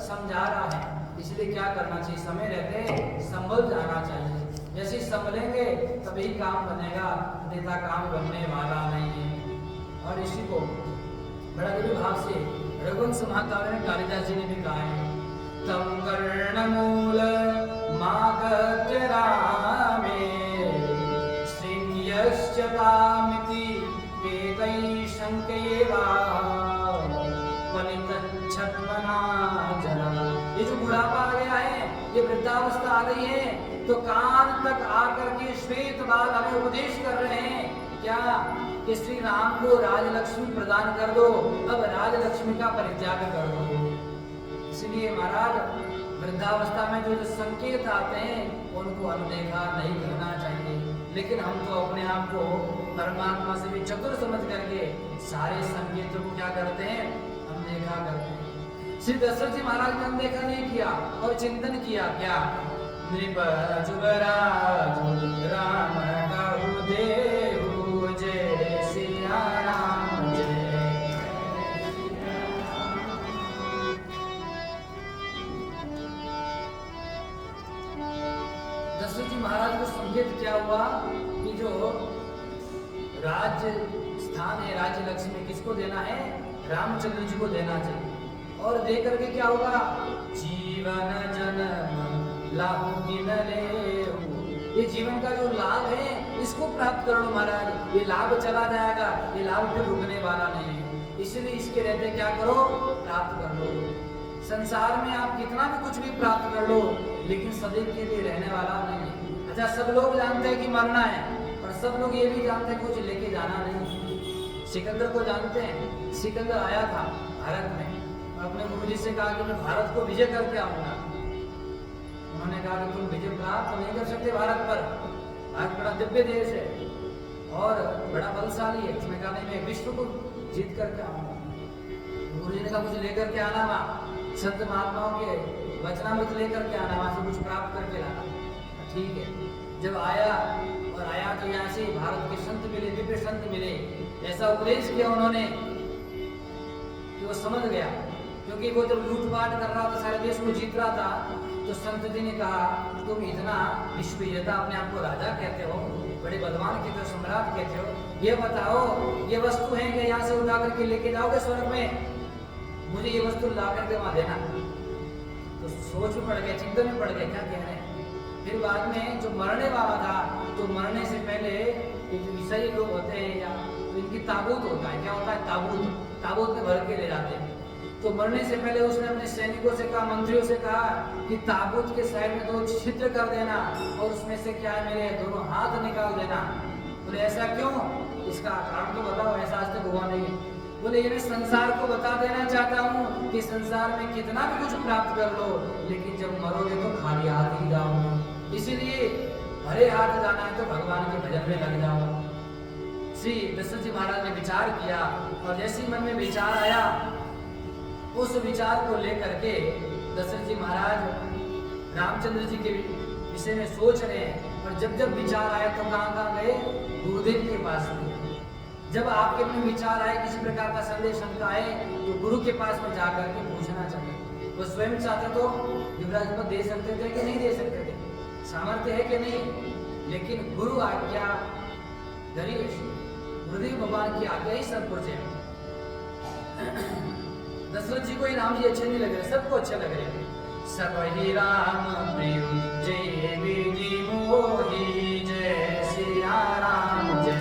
समझा रहा है, इसलिए क्या करना चाहिए? समय रहते संभल जाना चाहिए। जैसे संभलेंगे तभी काम बनेगा, अन्यथा काम बनने वाला नहीं है। और इसी को बड़ा गंभीर भाव से रघुवंश महाकाव्य में कालिदास जी ने भी कहा है, तम कर्णमूल मागत्य रामे श्रीन्यश्चतामिति पेतैशंकयेवा पलितच्छद्मना जरा। ये जो बुढ़ापा आ गया है, ये वृद्धावस्था आ गई है, तो कान तक आकर के श्वेत बाल हमें उपदेश कर रहे हैं क्या? कि श्री राम को राजलक्ष्मी प्रदान कर दो, अब राजलक्ष्मी का परित्याग कर दो। इसलिए महाराज वृद्धावस्था में जो संकेत आते हैं उनको अनदेखा नहीं करना चाहिए। लेकिन हम तो अपने आप को परमात्मा से भी चतुर समझ करके सारे संकेतों को क्या करते हैं? अनदेखा करते हैं। श्री दशरथ जी महाराज ने अनदेखा नहीं किया और चिंतन किया क्या? नृप जुबराज राम कहु देहु जय सिया राम जय। दशरथ जी महाराज को संकेत क्या हुआ कि जो राज्य स्थान है, राज्य लक्ष्मी किसको देना है? रामचंद्र जी को देना चाहिए। और दे करके क्या होगा? जीवन जन्म लाभ ये जीवन का जो लाभ है इसको प्राप्त कर लो महाराज। ये लाभ चला जाएगा, ये लाभ फिर रुकने वाला नहीं है, इसलिए इसके रहते क्या करो? प्राप्त कर लो। संसार में आप कितना भी कुछ भी प्राप्त कर लो, लेकिन सदैव के लिए रहने वाला नहीं है। अच्छा, सब लोग जानते हैं कि मरना है, और सब लोग ये भी जानते हैं कुछ लेके जाना नहीं। सिकंदर को जानते हैं, सिकंदर आया था भारत में और अपने गुरुजी से कहा कि मैं भारत को विजय करके आऊंगा। उन्होंने कहा कि तुम विजय प्राप्त नहीं कर सकते भारत पर, भारत बड़ा दिव्य देश है और बड़ा बलशाली है। उसने कहा नहीं, मैं विश्व को जीत करके आऊंगा। गुरुजी ने कहा मुझे लेकर के आना, वहाँ संत महात्माओं के वचनामृत लेकर के आना, वहां से कुछ प्राप्त करके लाना। ठीक है, जब आया और आया तो यहाँ से भारत के संत मिले, दिव्य संत मिले, ऐसा उपदेश किया उन्होंने कि वो समझ गया। क्योंकि वो जब लूटपाट कर रहा था, सारे देश को जीत रहा था, तो संत जी ने कहा तुम इतना विश्व विजेता अपने आप को राजा कहते हो, बड़े बलवान कहते हो, सम्राट कहते हो, ये बताओ ये वस्तु है कि यहाँ से उठा करके लेके जाओगे स्वर्ग में? मुझे ये वस्तु ला करके वहां देना। तो सोच में पड़ गए, चिंतन में पड़ गए, क्या कह रहे हैं। फिर बाद में जो मरने वाला था, तो मरने से पहले जो ईसाई लोग होते हैं या तो इनकी ताबूत होता है, क्या होता है? ताबूत, ताबूत में भर के ले जाते हैं। तो मरने से पहले उसने अपने सैनिकों से कहा, मंत्रियों से कहा कि ताबूत के साइड में 2 छिद्र कर देना और उसमें से क्या है मेरे दोनों हाथ निकाल देना। बोले ऐसा क्यों? इसका कारण तो बताओ, ऐसा आज तक हुआ नहीं है। बोले ये मैं संसार को बता देना चाहता हूँ कि संसार में कितना भी कुछ प्राप्त कर लो, लेकिन जब मरोगे तो खाली हाथ ही जाओगे। इसीलिए भरे हाथ जाना है तो भगवान के भजन में लग जाओ। श्री दशरथ जी महाराज ने विचार किया और जैसे ही मन में विचार आया, उस विचार को लेकर के दशरथ जी महाराज रामचंद्र जी के विषय में सोच रहे हैं। और जब जब विचार आया तो कहाँ गए? गुरुदेव के पास गए। जब आपके मन में विचार आए, किसी प्रकार का संदेह शंका आए, तो गुरु के पास में जाकर के पूछना चाहिए। वो स्वयं चाहते तो युवराज को दे सकते थे कि नहीं दे सकते थे, सामर्थ्य है कि नहीं, लेकिन गुरु आज्ञा गुरुदेव भगवान की आज्ञा ही सब कुछ है। दशरथ जी को ही राम जी अच्छे नहीं लग रहे, सबको अच्छे लग रहे हैं। सब ही राम प्रिय जय विधि मोहि, जय सिया राम जय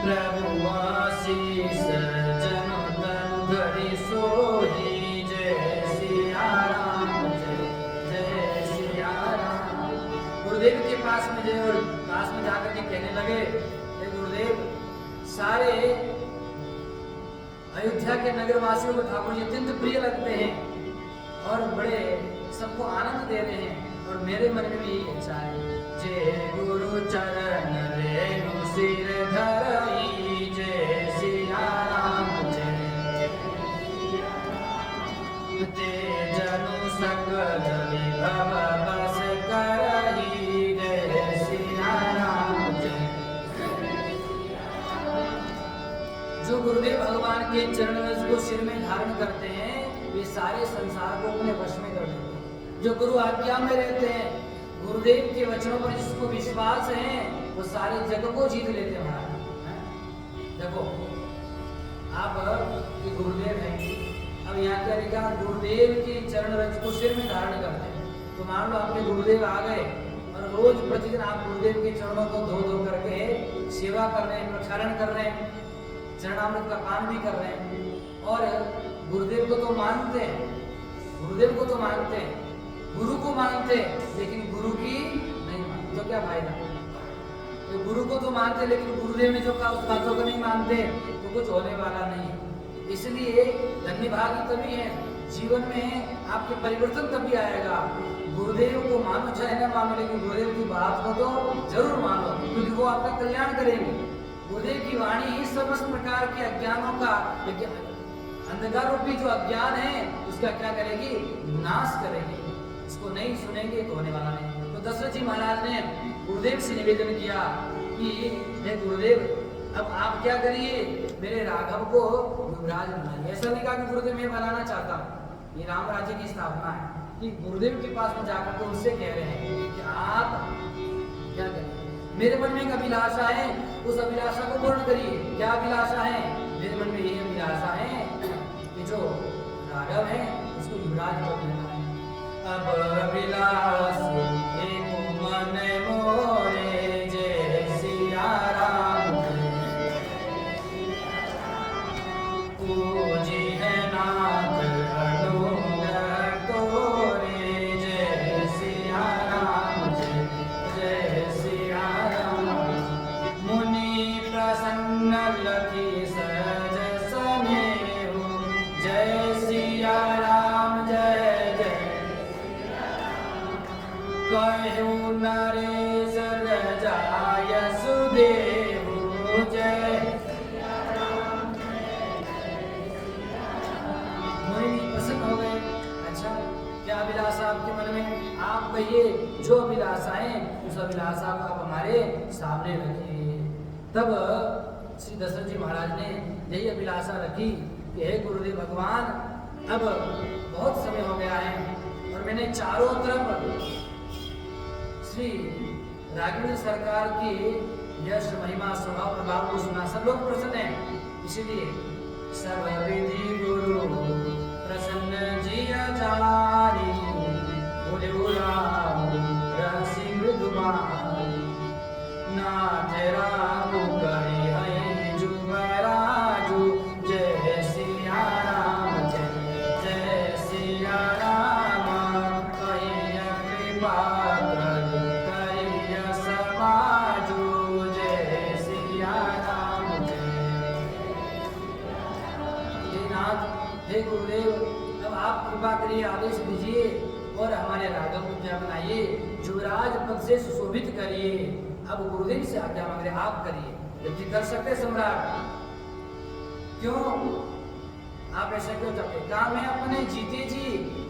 प्रभु आशीष जनो तन धरि सोहि, जय सिया राम जय सिया राम। गुरुदेव के पास में जय और पास में जाकर के कहने लगे, हे गुरुदेव, सारे अयोध्या के नगर वासियों को ठाकुर जी अत्यंत प्रिय लगते हैं और बड़े सबको आनंद दे रहे हैं, और मेरे मन में भी यही इच्छा है। जय गुरु चरण रेणु सिर धरई, जय सिया राम जय तेजनु सकल विभव बस करई, जय सिया राम जय। जो गुरुदेव भगवान के चरण रज को सिर में धारण करते हैं, वे सारे संसार को अपने वश में कर लेते हैं। जो गुरु आज्ञा में रहते हैं, गुरुदेव के वचनों पर जिसको विश्वास है, वो सारे जग को जीत लेते हैं। देखो आप ये गुरुदेव हैं, अब यहाँ क्या लिखा? गुरुदेव के चरण रज को सिर में धारण करते हैं। तो मान लो आपके गुरुदेव आ गए और रोज प्रतिदिन आप गुरुदेव के चरणों को धो धो करके सेवा कर रहे हैं, प्रक्षालन कर रहे हैं, चरणामृत का पान भी कर रहे हैं, और गुरुदेव को तो मानते हैं, गुरुदेव को तो मानते हैं, गुरु को मानते हैं, लेकिन गुरु की नहीं मानते, तो क्या फायदा? तो गुरु को तो मानते, लेकिन गुरुदेव ने जो कहा उस बातों को नहीं मानते, तो कुछ होने वाला नहीं है। इसलिए धन्य भागी तभी है, जीवन में आपके परिवर्तन तभी आएगा। गुरुदेव को मानो चाहे न मानो, लेकिन गुरुदेव की बात को तो जरूर मानो, क्योंकि वो आपका कल्याण करेंगे। गुरुदेव की वाणी ही समस्त प्रकार के अज्ञानों का, अंधकार रूपी जो अज्ञान है उसका क्या करेगी? नाश करेगी। इसको नहीं सुनेंगे तो होने वाला नहीं। तो दशरथ जी महाराज ने गुरुदेव से निवेदन किया कि हे गुरुदेव, अब आप क्या करिए, मेरे राघव को युवराज बनाइए। ऐसा नहीं कहा कि गुरुदेव मैं बनाना चाहता हूँ, ये राम राज्य की स्थापना है, कि गुरुदेव के पास में जाकर तो उनसे कह रहे हैं कि आप क्या करिए, मेरे मन में एक अभिलाषा है, उस अभिलाषा को पूर्ण करिए। क्या अभिलाषा है? मेरे मन में यही अभिलाषा है कि जो राघव है उसको युवराज बनाना है। अब अभिलाष एक मन मोरे, जय सिया राम पूजी है नाथ अनुग्रह तोरे, जय सिया राम जय सिया राम। मुनि प्रसन्न लखी सहज सनेहु, जय सिया राम जय कहु नरेश जाय सुदेहु, जय मुनि प्रसन्न हो गए। अच्छा, क्या अभिलाषा आपके मन में? आप कहिए जो अभिलाषाएं, उस अभिलाषा को आप हमारे सामने रखिए। तब श्री दशरथ जी महाराज ने यही अभिलाषा रखी कि हे गुरुदेव भगवान, अब बहुत समय हो गया है और मैंने चारों तरफ श्री राघवेंद्र सरकार की यश महिमा स्वभाव प्रभाव को सुना, सब लोग प्रसन्न हैं। इसीलिए सब विधि गुरु प्रसन्न जिया जारी, बोले रहसी मृदुमारी, नाथ राम करी है जुबराजू, जय सिया राम जय सिया राम। कहिया कृपा करिया समाजू, जय सिया राम जय कृपा करिए, आदेश दीजिए और हमारे राघव को क्या बनाइए, युवराज पद से सुशोभित करिए। अब गुरुदेव से आज्ञा मांग रहे, आप करिए। यदि कर सकते सम्राट, क्यों आप ऐसा क्यों चाहते? कहा मैं अपने जीते जी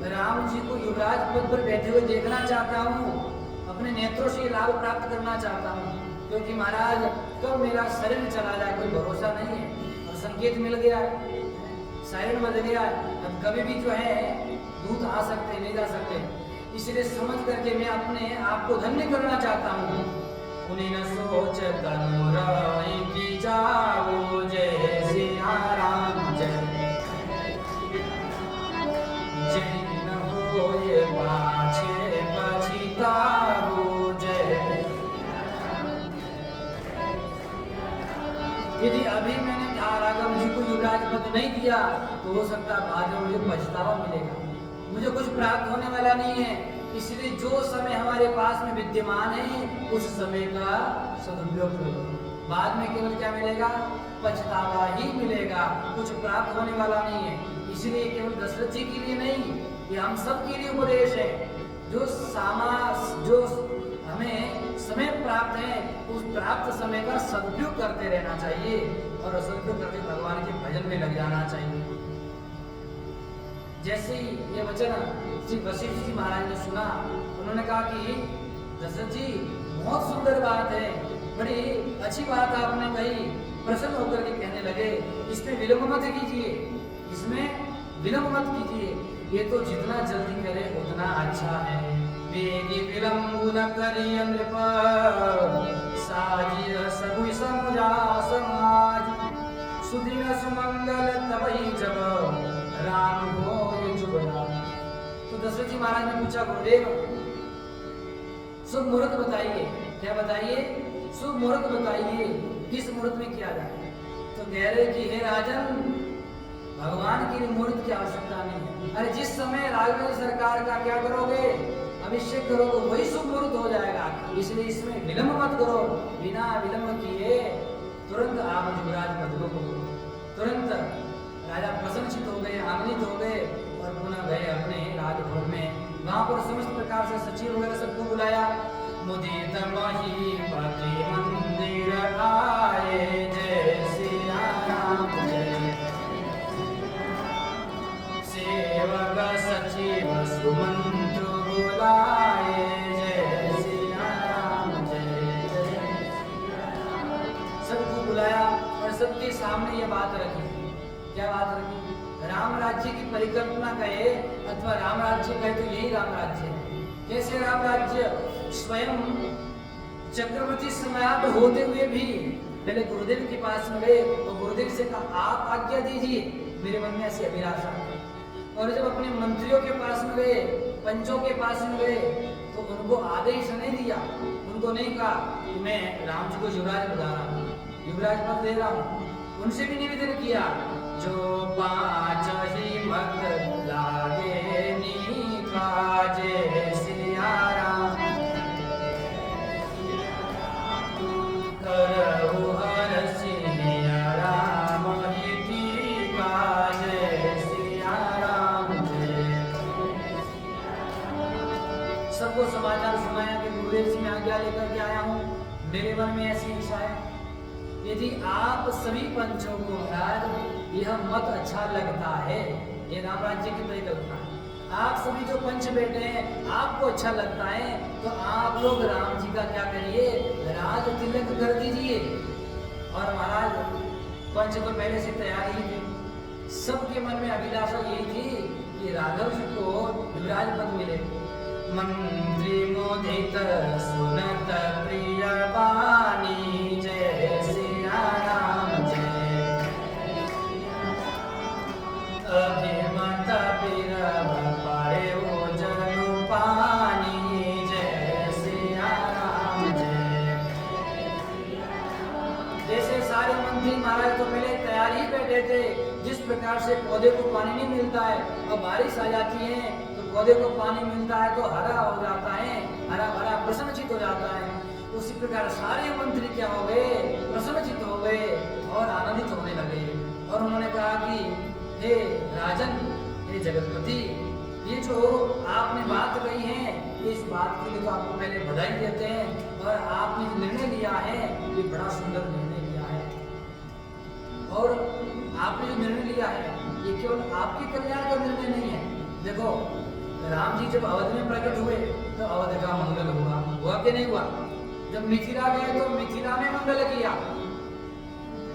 राम जी को युवराज पद पर बैठे हुए देखना चाहता हूँ, अपने नेत्रों से लाभ प्राप्त करना चाहता हूँ, क्योंकि महाराज कब मेरा शरीर चला जाए कोई भरोसा नहीं है। और संकेत मिल गया, सायरन बज गया, अब कभी भी जो है दूत आ सकते नहीं जा सकते, इसलिए समझ करके मैं अपने आप को धन्य करना चाहता हूँ। उन्हीं न सोच तनुराई की जाओ, जय सिया राम जय जय, न होए पाछे पछताओ, जय। यदि अभी मैंने राघव जी को युवराज पद नहीं दिया तो हो सकता है बाद में मुझे पछतावा मिलेगा, मुझे कुछ प्राप्त होने वाला नहीं है। इसलिए जो समय हमारे पास में विद्यमान है उस समय का सदुपयोग करो, बाद में केवल क्या मिलेगा, पछतावा ही मिलेगा, कुछ प्राप्त होने वाला नहीं है। इसलिए केवल दशरथ जी के लिए नहीं, ये हम सब के लिए उपदेश है। जो हमें समय प्राप्त है उस प्राप्त समय का सदुपयोग करते रहना चाहिए और सदुपयोग करके भगवान के भजन में लग जाना चाहिए। जैसे ही ये वचन श्री वशिष्ठ जी महाराज ने सुना, उन्होंने कहा कि दशरथ जी बहुत सुंदर बात है, बड़ी अच्छी बात आपने कही। प्रसन्न होकर के कहने लगे, इसमें विलंब मत कीजिए, इसमें विलंब मत कीजिए, ये तो जितना जल्दी करे उतना अच्छा है। वेगी विलंब न करिय नृप, साजिय सगुई समुजा समाज, सुदिन सुमंगल तबहि जब राम होय जुबरा। तो दशरथ जी महाराज ने पूछा, गुरुदेव शुभ मुहूर्त बताइए। क्या बताइए? शुभ मुहूर्त बताइए, किस मुहूर्त में किया जाए? तो कह रहे कि हे राजन, भगवान के लिए मुहूर्त की आवश्यकता नहीं है। अरे जिस समय राघवेंद्र सरकार का क्या करोगे, अभिषेक करोगे, वही शुभ मुहूर्त हो जाएगा। इसलिए इसमें विलंब मत करो, बिना विलंब किए तुरंत आप युवराज पद को तुरंत राजा प्रसन्नचित हो गए, आनंदित हो गए और पुनः गए अपने राजभवन में। वहां पर समस्त प्रकार से सचिव वगैरह सबको बुलाया। मुदित महीपति मंदिर आए, जय सिया राम जय, सेवक सचिव सुमंत्र बुलाए, जय सिया राम जय जय। सबको बुलाया और सबके सामने ये बात रखी। क्या बात रखी? राम राज्य की परिकल्पना कहे अथवा राम राज्य कहे तो यही राम राज्य है। कैसे राम राज्य? स्वयं चक्रवर्ती सम्राट होते हुए भी पहले गुरुदेव के पास में गए और गुरुदेव से कहा, आप आज्ञा दीजिए, मेरे मन में ऐसी अभिलाषा है। और जब अपने मंत्रियों के पास में गए, पंचों के पास में गए, तो उनको आदेश नहीं दिया, उनको नहीं कहा कि मैं राम जी को युवराज बता रहा हूँ, युवराज पद दे रहा हूँ। उनसे भी निवेदन किया, जो पांच ही मत लागे नीका, जय सिया राम, करहु हरषि राम हिति का, जय सिया राम जय। सबको समाचार सुनाया कि गुरुदेव से मैं आज्ञा लेकर के आया हूँ, मेरे मन में ऐसी इच्छा है, यदि आप सभी पंचों को महाराज यह मत अच्छा लगता है, ये राम राज्य की परिकल्पना है, आप सभी जो पंच बैठे हैं आपको अच्छा लगता है, तो आप लोग राम जी का क्या करिए, राज तिलक कर दीजिए। और महाराज पंच तो पहले से तैयार ही थे, सबके मन में अभिलाषा यही थी कि राघव जी को युवराज पद मिले। मंत्री मोदित सुनत प्रिय वाणी, जय सिया राम जय, अभिमत बिरव पाए वो जनु पानी, जय सिया राम जय। जैसे सारे मंत्री महाराज तो पहले तैयार ही बैठे थे, जिस प्रकार से पौधे को पानी नहीं मिलता है और बारिश आ जाती है तो पौधे को पानी मिलता है तो हरा हो जाता है, हरा भरा प्रसन्नचित हो जाता है, उसी प्रकार सारे मंत्री क्या हो गए, प्रसन्नचित हो गए और आनंदित होने लगे। और उन्होंने कहा कि हे राजन, हे जगतपति, ये जो आपने बात कही है, इस बात के लिए तो आपको पहले बधाई देते हैं। और आपने जो निर्णय लिया है, ये बड़ा सुंदर निर्णय लिया है। और आपने जो निर्णय लिया है, ये केवल आपके कल्याण का निर्णय नहीं है। देखो, राम जी जब अवध में प्रकट हुए तो अवध का मंगल हुआ कि नहीं हुआ? जब मिथिला गए तो मिथिला में मंगल किया।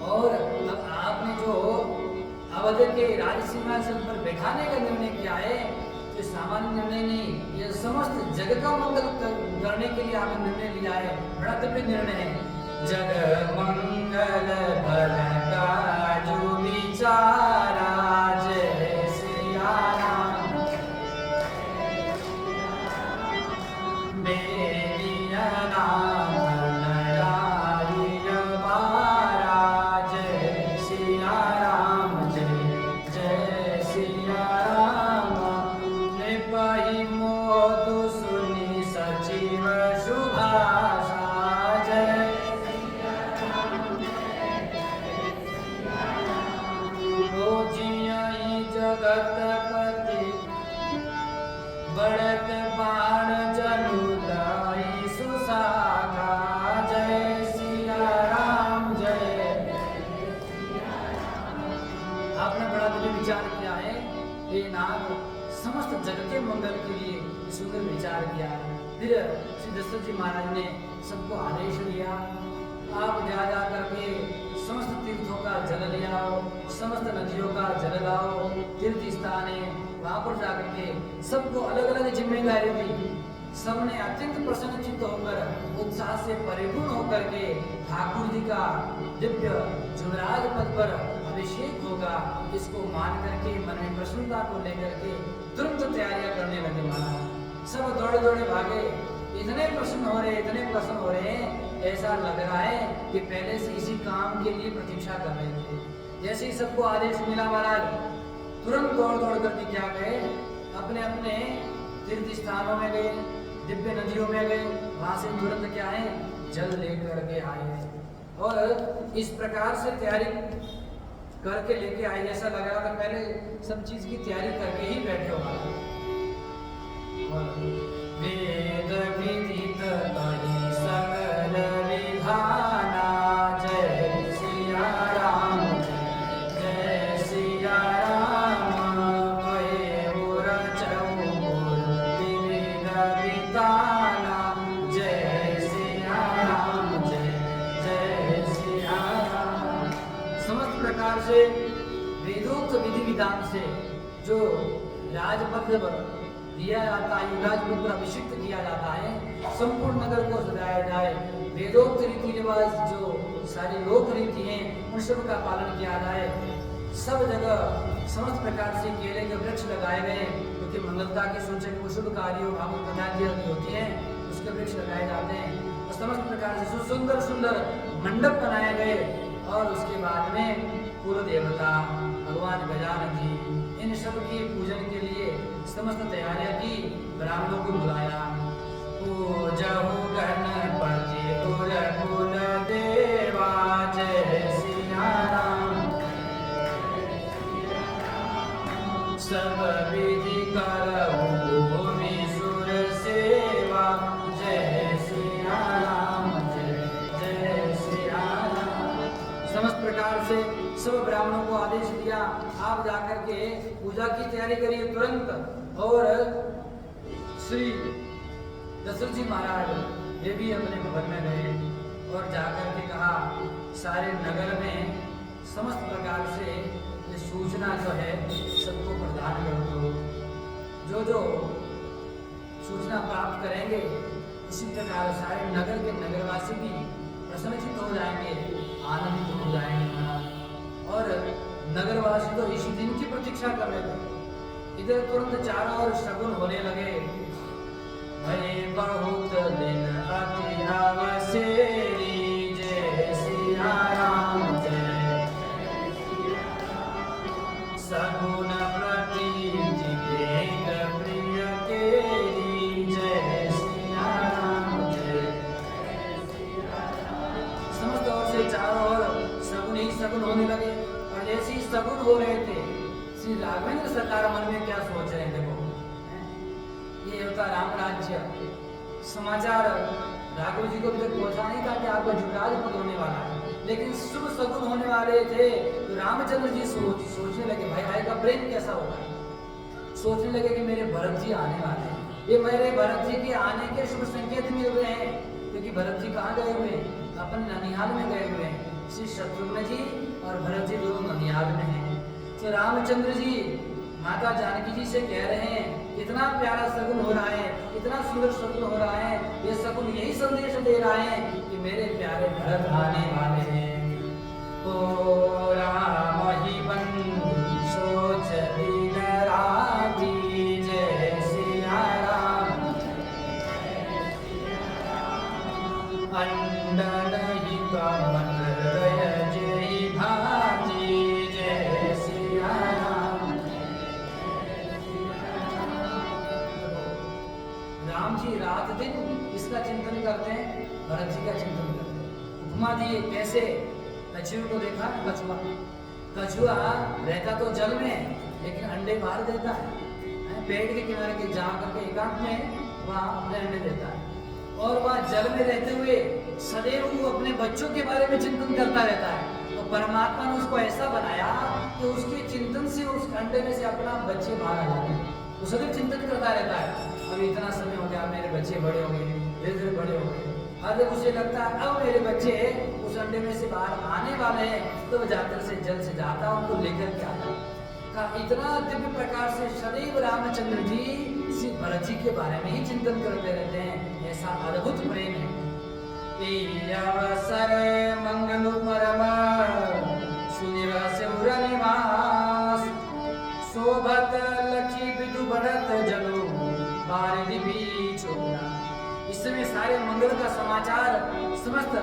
और अब आपने जो अवध के राजसिंहासन पर बैठाने का निर्णय किया है, ये सामान्य निर्णय नहीं, ये समस्त जगत का मंगल करने के लिए आपने निर्णय लिया है। बड़ा दिव्य निर्णय है। जग मंगल बल का जो विचारा, जय सिया राम। बेलिया नाम लड़ाई बारा, जय सिया राम, जय जय सिया राम। निपहि मोदु सुनि सचिव शुभाषा, जय सिया राम, जय सिया राम। ओ जियहि जगतपति बढ़त बाण जनु लाई सुसागा, जय सिया राम, जय सिया राम। आपने बड़ा दिव्य विचार किया है। ये नाथ समस्त जगत के मंगल के लिए सुंदर विचार किया। फिर श्री दशरथ जी महाराज ने सबको आदेश दिया, आप जा करके समस्त तीर्थों का जल ले आओ, समस्त नदियों का जल लाओ। तीर्थ स्थान है, वहां पर जाकर के सबको अलग अलग जिम्मेदारी दी। सबने अत्यंत प्रसन्नचित्त होकर, उत्साह से परिपूर्ण होकर के ठाकुर जी का दिव्य जुमराज पद पर अभिषेक होगा, इसको मान करके मन में प्रसन्नता को लेकर के तुरंत तैयारियां करने लगे। महाराज सब दौड़े दौड़े भागे, इतने प्रसन्न हो रहे, इतने प्रसन्न हो रहे हैं, ऐसा लग रहा है कि पहले से इसी काम के लिए प्रतीक्षा कर रहे थे। जैसे ही सबको आदेश मिला, महाराज तुरंत दौड़ दौड़ करके क्या गए, अपने अपने तीर्थ स्थानों में गए, दिव्य नदियों में गए, वहां से तुरंत क्या है, जल लेकर के आए। और इस प्रकार से तैयारी करके लेके आए, जैसा लग रहा था पहले सब चीज की तैयारी करके ही बैठे हो। वेद विदित कहि सकल विधाना, जय सिया राम, जय सिया राम। कहे रचऊ विविध विधाना, जय सिया राम, जय जय सिया राम। समस्त प्रकार से वेदोक्त विधि विधान से जो राजपद दिया जाता है, राजपद पर अभिषिक्त किया जाता है, संपूर्ण नगर को सजाया जाए। वेदोक्त रीति रिवाज जो सारी लोक रीति हैं, उन सब का पालन किया जाए। सब जगह समस्त प्रकार से केले के वृक्ष लगाए गए, क्योंकि मंगलता के सूचक शुभ कार्यों भागवत कथा की होती है, उसके वृक्ष लगाए जाते हैं। और समस्त प्रकार से सुंदर सुंदर मंडप बनाए गए। और उसके बाद में कुल देवता भगवान गजानन जी, इन सब की पूजन के लिए समस्त तैयारियां की, ब्राह्मणों को बुलाया। पूजहु गणपति तुर कुल देवा, जय सिया राम, सब विधि करहु भूमि सुर सेवा, जय सिया राम, जय जय सिया राम। समस्त प्रकार से सब ब्राह्मणों को आदेश दिया, आप जाकर के पूजा की तैयारी करिए तुरंत। और श्री दशरथ जी महाराज ये भी अपने भवन में गए और जाकर के कहा, सारे नगर में समस्त प्रकार से ये सूचना जो है सबको प्रदान कर दो। जो जो सूचना प्राप्त करेंगे, उसी प्रकार सारे नगर के नगरवासी भी प्रसन्नचित्त हो जाएंगे, आनंदित हो जाएंगे। और नगरवासी तो इसी दिन की प्रतीक्षा कर रहे थे। इधर तुरंत चारों ओर शगुन होने लगे। भई बहुत दिन अति अवसेरी, जय सिया राम, जय सगुन प्रतीति भेंट प्रिय केरी, जय सिया राम, जय सिया राम। समस्त ओर से चारों ओर सगुन ही सगुन होने लगे। और जैसे ही सगुन हो रहे थे, श्री राघवेंद्र सरकार मन में क्या सोच रहे हैं, देखो ये होता राम राज्य। समाचार राघव जी को भी तक पहुंचा नहीं था कि आपका युवराज पद होने वाला है, लेकिन शुभ शकुन होने वाले थे तो रामचंद्र जी सोचने लगे भाई भाई का प्रेम कैसा होगा। सोचने लगे कि मेरे भरत जी आने वाले हैं, ये मेरे भरत जी के आने के शुभ संकेत मिल रहे हैं, क्योंकि भरत जी कहाँ गए हुए हैं, अपन ननिहाल में गए हुए हैं। श्री शत्रुघ्न जी और भरत जी दोनों ननिहाल में हैं। तो रामचंद्र जी माता जानकी जी से कह रहे हैं इतना प्यारा शगुन हो रहा है, इतना सुंदर शगुन हो रहा है, ये शगुन यही संदेश दे रहा है कि मेरे प्यारे भरत आने वाले हैं। ओ राम ही बंधु सोच दिन राती, जय सिया राम अंडन ही कमल जय भाती, जय सिया राम। राम जी रात दिन इसका चिंतन करते हैं, भरत जी का चिंतन करते हैं। उपमा दिए कैसे, कछुए को देखा, कछुआ रहता तो जल में लेकिन अंडे बाहर देता है, पेड़ के किनारे के जा करके एकांत में वहाँ अपने अंडे देता है, और वह जल में रहते हुए सदैव वो अपने बच्चों के बारे में चिंतन करता रहता है। तो परमात्मा ने उसको ऐसा बनाया कि उसके चिंतन से उस अंडे में से अपना बच्चे बाहर आ जाते हैं, वो सदैव चिंतन करता रहता है। अब इतना समय हो गया, मेरे बच्चे बड़े हो गए, धीरे धीरे बड़े हो गए, और जब उसे लगता है अब मेरे बच्चे उस अंडे में से बाहर आने वाले हैं, तो वह जाकर से जल से जाता उनको लेकर के आता का। इतना दिव्य प्रकार से सदैव रामचंद्र जी श्री भरत जी के बारे में ही चिंतन करते रहते हैं, ऐसा अद्भुत प्रेम है। अवसर मंगल परम सुनिर सिर निवास, शोभत लखी विदु बढ़त जनु बारिधि बीच होना। इस समय सारे मंगल का समाचार समस्त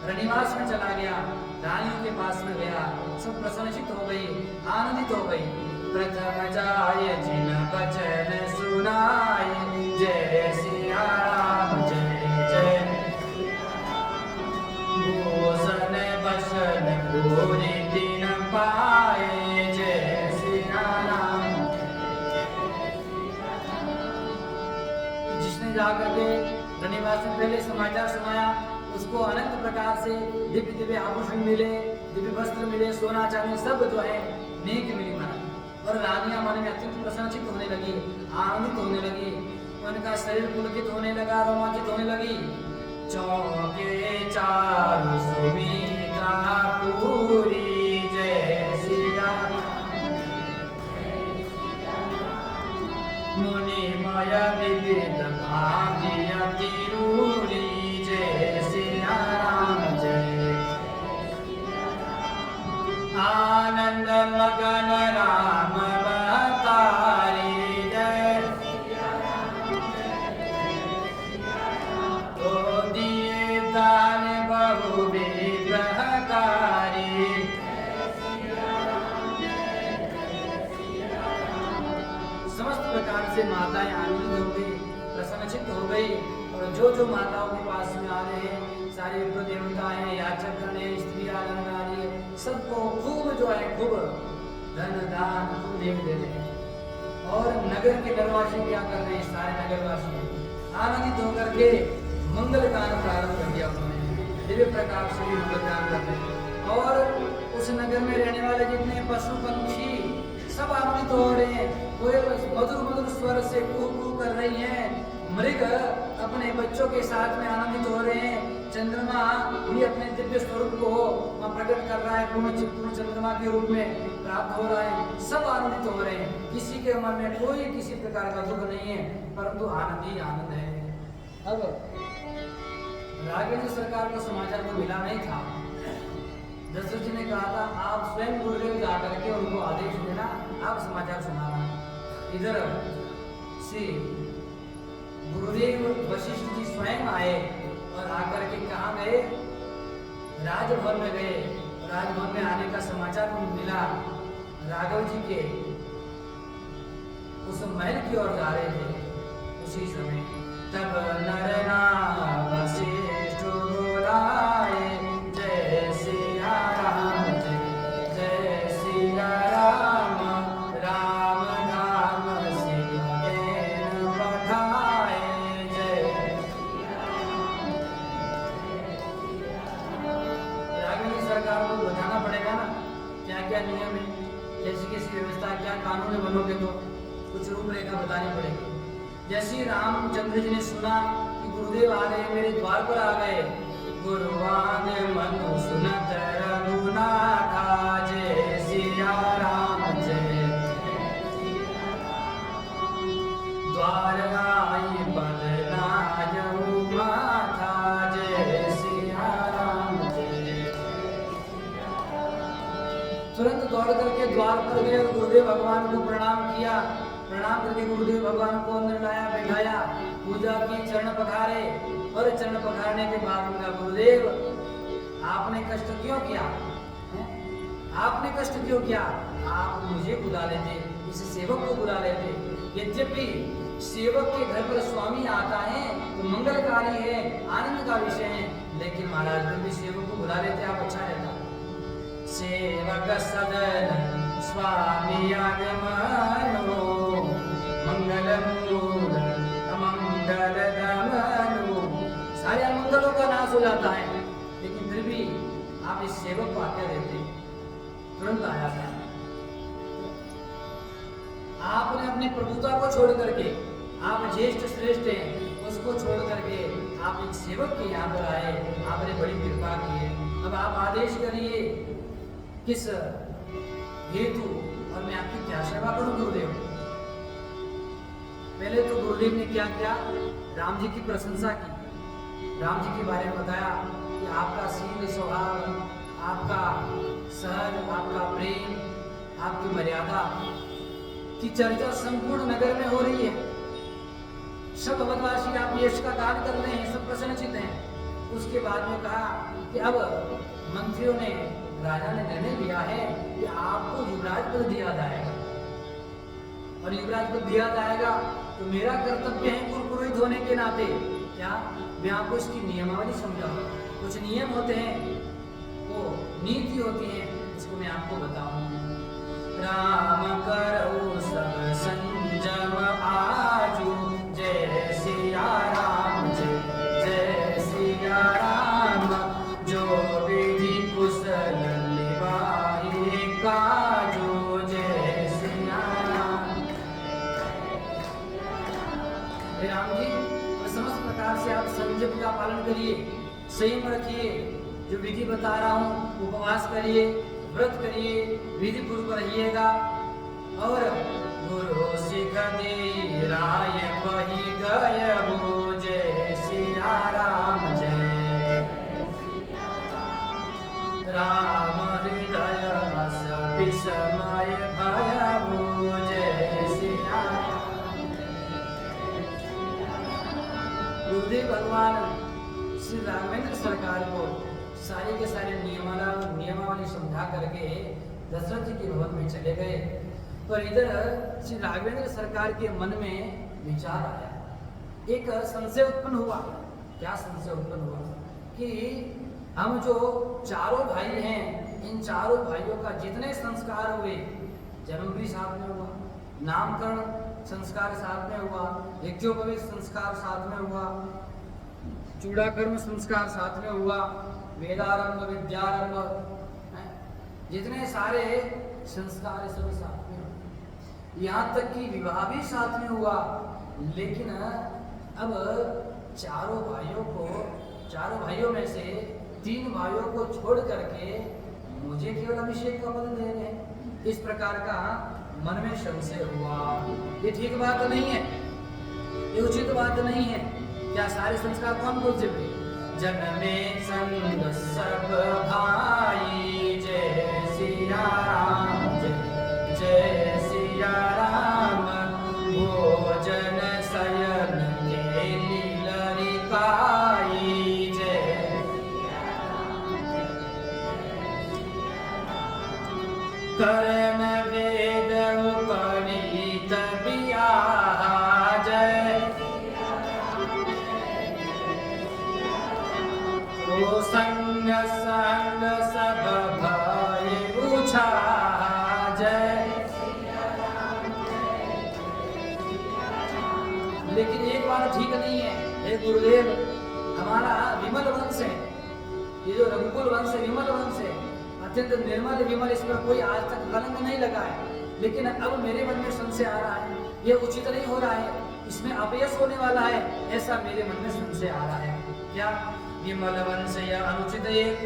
रनिवास में चला गया, रानियों के पास में गया, सब प्रसन्नचित हो गई, आनंदित हो गई। प्रथम जाय जिन बचन सुनाय, जय सिया राम जय जय। भूषण बसन पूरी दिन पाए, जय सिया राम। जिसने जाकर के रनिवास में पहले समाचार सुनाया, उसको अनंत प्रकार से दिव्य दिव्य आभूषण मिले, दिव्य वस्त्र मिले, सोना चांदी सब जो है नेक मिली मन, और रानियां मन में अत्यंत प्रसन्नचित होने लगी, आनंदित होने लगी, उनका शरीर पुलकित होने लगा, रोमांचित होने लगी। चौके चारु सुमित्रा पूरी, जय सिया मुनि मय विविध भाग्य तिरूरी, जय सिया राम जय। आनंद मगन राम अवतारी, जय तो दिए दान बहुविध कारी, समस्त प्रकार से माताएं आनंदित हो गई, प्रसन्नचित्त हो गई, और जो माताओं के पास में आ रहे हैं सारे युद्ध देवता हैं, याचक गण हैं, स्त्री आनंद आ रही है, सबको खूब जो है खूब धन दान खूब दे रहे हैं। और नगर के नगरवासी क्या कर रहे हैं, सारे नगरवासी आनंदित होकर के मंगल गान प्रारंभ कर दिया उन्होंने, दिव्य प्रकार से भी मंगल गान करते हैं। और उस नगर में रहने वाले जितने पशु पंछी सब आनंदित हो रहे हैं, कोई मधुर मधुर स्वर से कू कू कर रही हैं, मृग अपने बच्चों के साथ में आनंदित हो रहे हैं, चंद्रमा भी अपने दिव्य स्वरूप को प्रकट कर रहा है, पूर्ण चंद्रमा के रूप में प्राप्त हो रहा है, सब आनंदित हो रहे हैं, किसी के मन में कोई किसी प्रकार का दुख नहीं है, परंतु आनंद ही आनंद है। अब राघव जी सरकार को समाचार तो मिला नहीं था, दशरथ जी ने कहा था आप स्वयं गुरुदेव जाकर के उनको आदेश देना, आप समाचार सुनाना। इधर श्री गुरुदेव वशिष्ठ जी स्वयं आए और आकर के कहाँ गए, राजभवन में गए। राजभवन में आने का समाचार मिला, राघव जी के उस महल की ओर जा रहे थे। उसी समय तब नर नाम वशिष्ठ बोलाए, जय सिया राम जय जय सिया राम, राम नाम सिमरन क्या नियम है, कैसी कैसी व्यवस्था, क्या कानून है, बनोगे तो कुछ रूपरेखा बतानी पड़ेगी। जैसे ही रामचंद्र जी ने सुना कि गुरुदेव आ रहे, मेरे द्वार पर आ गए, गुरुवाद मनु सुनत रघुनाथा, जय सिया राम जय, द्वार आई बदलायहु माथा, जय सिया राम जय। तुरंत दौड़ करके द्वार पर गए और गुरुदेव भगवान को प्रणाम किया। प्रणाम करके गुरुदेव भगवान को अंदर लाया, बैठाया, पूजा की, चरण पखारे। और चरण पखारने के बाद उनका, गुरुदेव आपने कष्ट क्यों किया, आपने कष्ट क्यों किया, आप मुझे बुला लेते, इस सेवक को बुला लेते। यद्यपि सेवक के घर पर स्वामी आता है तो मंगलकारी है, आनंद का विषय है, लेकिन महाराज फिर भी सेवक को बुला लेते, आप अच्छा रहता। सेवक सदन स्वामी आगमनो, मंगल मूल अमंगल दमनो, सारे अमंगलों का नाश हो जाता है, लेकिन फिर भी आप इस सेवक को आज्ञा देते, तुरंत आया था। आपने अपनी प्रभुता को छोड़ करके, आप ज्येष्ठ श्रेष्ठ हैं, उसको छोड़ करके आप एक सेवक के यहाँ पर आए, आपने बड़ी कृपा की है। अब आप आदेश करिए किस हेतु और मैं आपकी क्या सेवा करूं गुरुदेव। पहले तो गुरुदेव ने क्या किया, राम जी की प्रशंसा की, राम जी के बारे में बताया कि आपका शील स्वभाव, आपका सहज, आपका प्रेम, आपकी मर्यादा की चर्चा संपूर्ण नगर में हो रही है। सब अवधवासी आप यश का कार्य कर रहे हैं, सब प्रसन्नचित हैं। उसके बाद में कहा कि अब मंत्रियों ने, राजा ने निर्णय लिया है कि आपको युवराज पद दिया जाएगा, और युवराज पद दिया जाएगा तो मेरा कर्तव्य है पुरोहित होने के नाते, क्या मैं आपको इसकी नियमावली समझाऊं। कुछ नियम होते हैं, वो नीति होती है, उसको मैं आपको बताऊं। राम करो सब संजम आजू, जय सिया राम जय, जय सिया राम, जो विधि कुशल निभाए काजू, जय सिया राम। राम जी, समस्त प्रकार से आप संयम का पालन करिए, संयम रखिए, जो विधि बता रहा हूँ, उपवास करिए, व्रत करिए, विधि पूर्वक रहिएगा। और गुरु सिख दे राय वही गय हो, जय सिया राम जय, राम हृदय बस विस्मय भय हो, जय सिया। गुरुदेव भगवान श्री राघवेंद्र सरकार को सारे के सारे नियमावली समझा करके दशरथ जी के भवन में चले गए। पर इधर श्री राघवेंद्र सरकार के मन में विचार आया, एक संशय उत्पन्न हुआ। क्या संशय उत्पन्न हुआ कि हम जो चारों भाई हैं, इन चारों भाइयों का जितने संस्कार हुए, जन्म भी साथ में हुआ, नामकरण संस्कार साथ में हुआ, यज्ञोपवीत संस्कार साथ में हुआ, चूड़ाकर्म संस्कार साथ में हुआ, वेदारंभ विद्यारंभ, जितने सारे संस्कार सब साथ में हुए, यहाँ तक कि विवाह भी साथ में हुआ। लेकिन अब चारों भाइयों में से 3 भाइयों को छोड़ करके मुझे केवल अभिषेक का पद दे रहे हैं। इस प्रकार का मन में संशय हुआ। ये ठीक बात नहीं है, ये उचित बात नहीं है। क्या सारे संस्कार कौन कौन से हुए? जन में संग सब भाई, जय सिया राम जय, जय सिया राम, भोजन शयन के लीलरिकाई, जय सिया राम, करण वेद उपनीत बियाह, जय संग संग सब भाई पूछा, जय। लेकिन एक बात ठीक नहीं है, हे गुरुदेव, हमारा विमल वंश है, ये जो रघुकुल वंश है, विमल वंश है, अत्यंत निर्मल विमल, इसमें कोई आज तक कलंक नहीं लगा है। लेकिन अब मेरे मन में संशय आ रहा है, ये उचित नहीं हो रहा है, इसमें अपयश होने वाला है, ऐसा मेरे मन में संशय आ रहा है। क्या विमल वंश या अनुचित एक,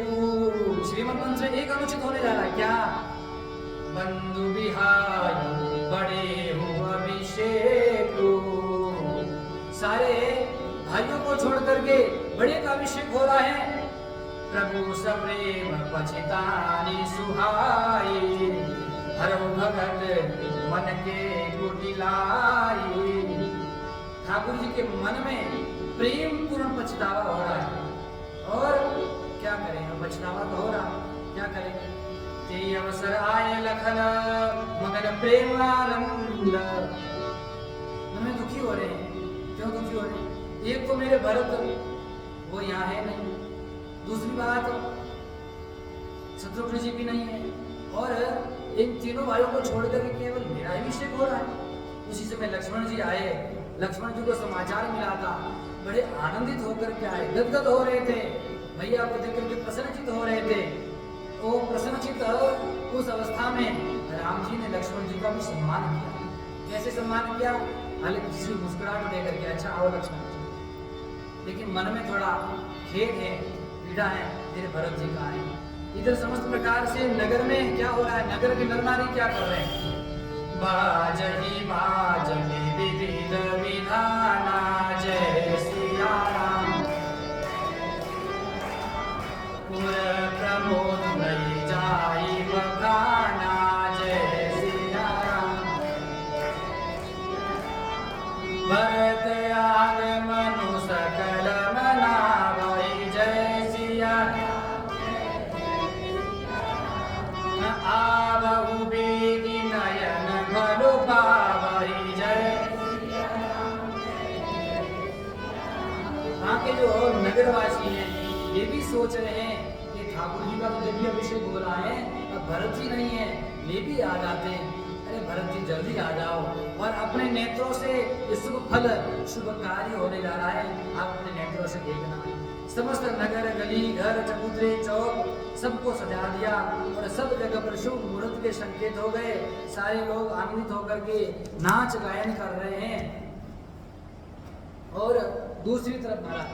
श्रीमल वंश एक अनुचित होने जा रहा है क्या? बंधु बिहार बड़े हो अभिषेक, सारे भाइयों को छोड़ करके बड़े का अभिषेक हो रहा है। प्रभु सप्रेम पछितानी सुहाई, हरौ भगत मन के कुटिलाई। ठाकुर जी के मन में प्रेम पूर्ण पछतावा हो रहा है, और क्या करें, पछतावा तो हो रहा, क्या करें? ते अवसर आए लखन मगन प्रेम आनंद, मन में दुखी हो रहे हैं। क्यों दुखी हो रहे हैं? एक तो मेरे भरत वो यहाँ है नहीं, दूसरी बात शत्रुघ्न जी भी नहीं है, और इन तीनों भाइयों को छोड़कर केवल मेरा अभिषेक हो रहा है। उसी समय लक्ष्मण जी आए, लक्ष्मण जी को समाचार मिला था, बड़े आनंदित होकर के आए, गदगद हो रहे थे, भैया को देख करके प्रसन्नचित हो रहे थे। तो प्रसन्नचित उस अवस्था में राम जी ने लक्ष्मण जी का भी सम्मान किया। कैसे सम्मान किया? हालांकि किसी मुस्कुराहट दे करके, अच्छा आओ लक्ष्मण जी, लेकिन मन में थोड़ा खेद है, पीड़ा है, तेरे भरत जी का है। इधर समस्त प्रकार से नगर में क्या हो रहा है, नगर के नर नारी क्या कर रहे हैं? बाजही बाजही विविध विधाना, जय सिया राम, पुर प्रमोद नहीं जाई बखाना, जय सिया राम। भरत आगमनु सकल मनावै, जय सिया आवहु बेगी नयन भलो पावहि, जय। वहाँ के जो नगरवासी हैं ये भी सोच रहे हैं कि ठाकुर जी का तो जब भी अभिषेक हो रहा है, अब भरत जी नहीं है, ये भी आ जाते हैं। अरे भरत जी जल्दी आ जाओ, और अपने नेत्रों से ये शुभ फल शुभ कार्य होने जा रहा है, आप अपने नेत्रों से देखना। समस्त नगर गली घर चबूतरे चौक सबको सजा दिया, और सब जगह पर शुभ मुहूर्त के संकेत हो गए। सारे लोग आनंदित होकर के नाच गायन कर रहे हैं। और दूसरी तरफ महाराज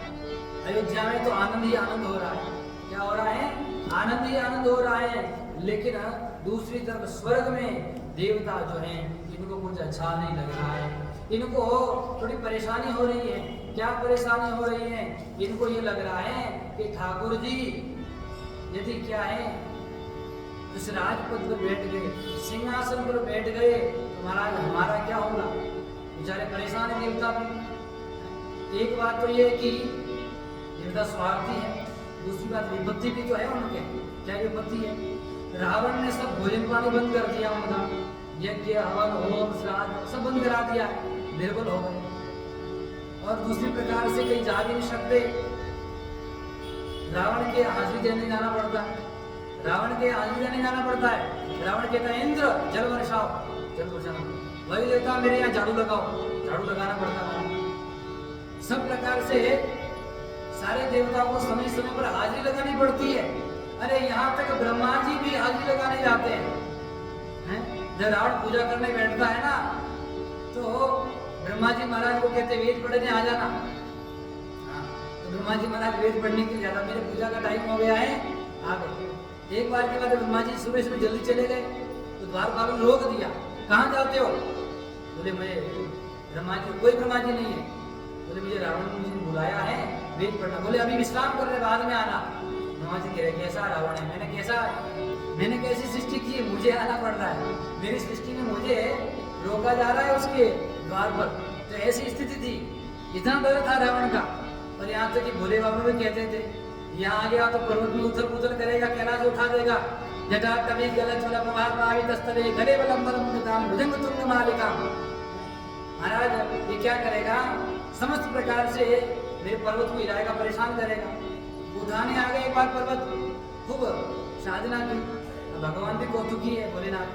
अयोध्या में तो आनंद ही आनंद हो रहा है। क्या हो रहा है? आनंद ही आनंद हो रहा है। लेकिन दूसरी तरफ स्वर्ग में देवता जो हैं इनको कुछ अच्छा नहीं लग रहा है, इनको थोड़ी परेशानी हो रही है। क्या परेशानी हो रही है? इनको ये लग रहा है कि ठाकुर जी यदि क्या है इस राजपद पर बैठ गए, सिंहासन पर बैठ गए, तो महाराज हमारा क्या होगा? बेचारे परेशान है देवता भी। एक बात तो ये है कि देवता स्वार्थी है, दूसरी बात विपत्ति भी तो है उनके। क्या विपत्ति है? रावण ने सब भोजन पानी बंद कर दिया, उनका यज्ञ हवन होम श्राद्ध सब बंद करा दिया, निर्बल हो गए। और दूसरी प्रकार से कहीं जा भी नहीं सकते, रावण के हाजिरी देने जाना पड़ता है, रावण के हाजिरी देने जाना पड़ता है। रावण कहता है इंद्र जल वर्षाओ, जल वर्षाओ, वही देवता मेरे यहाँ झाड़ू लगाओ, झाड़ू लगाना पड़ता है। सब प्रकार से सारे देवताओं को समय समय पर हाजिरी लगानी पड़ती है। अरे यहाँ तक ब्रह्मा जी भी हाजिरी लगाने जाते हैं। जब रावण पूजा करने बैठता है ना, तो ब्रह्मा जी महाराज को कहते वेद पढ़ने आ जाना। तो ब्रह्मा जी महाराज वेद पढ़ने के लिए जाता, मेरे पूजा का टाइम हो गया है, आ गए। एक बार के बाद ब्रह्मा जी सुबह सुबह जल्दी चले गए, तो द्वारपाल ने रोक दिया, कहाँ जाते हो? बोले मैं ब्रह्मा जी, कोई ब्रह्मा जी नहीं है। बोले मुझे रावण जी ने बुलाया है वेद पढ़ना। बोले अभी विश्राम कर रहे, बाद में आना। ब्रह्मा जी कह रहे कैसा रावण है, मैंने कैसी सृष्टि की है, मुझे आना पड़ रहा है, मेरी सृष्टि में मुझे रोका जा रहा है उसके द्वार पर। तो ऐसी स्थिति थी, इतना डर था रावण का। और यहाँ तक कि भोले बाबा भी कहते थे यहाँ आ गया तो पर्वत में उथल पुथल करेगा, कैलाश उठा देगा। जटा कभी गलत वाला प्रभात पावी तस्तरे गले बलंबरम निदान भुजंग तुंग मालिका। महाराज ये क्या करेगा? समस्त प्रकार से मेरे पर्वत को हिलाएगा, परेशान करेगा। उठाने आ गए एक बार पर्वत, खूब साधना की, भगवान भी कौतुकी है भोलेनाथ।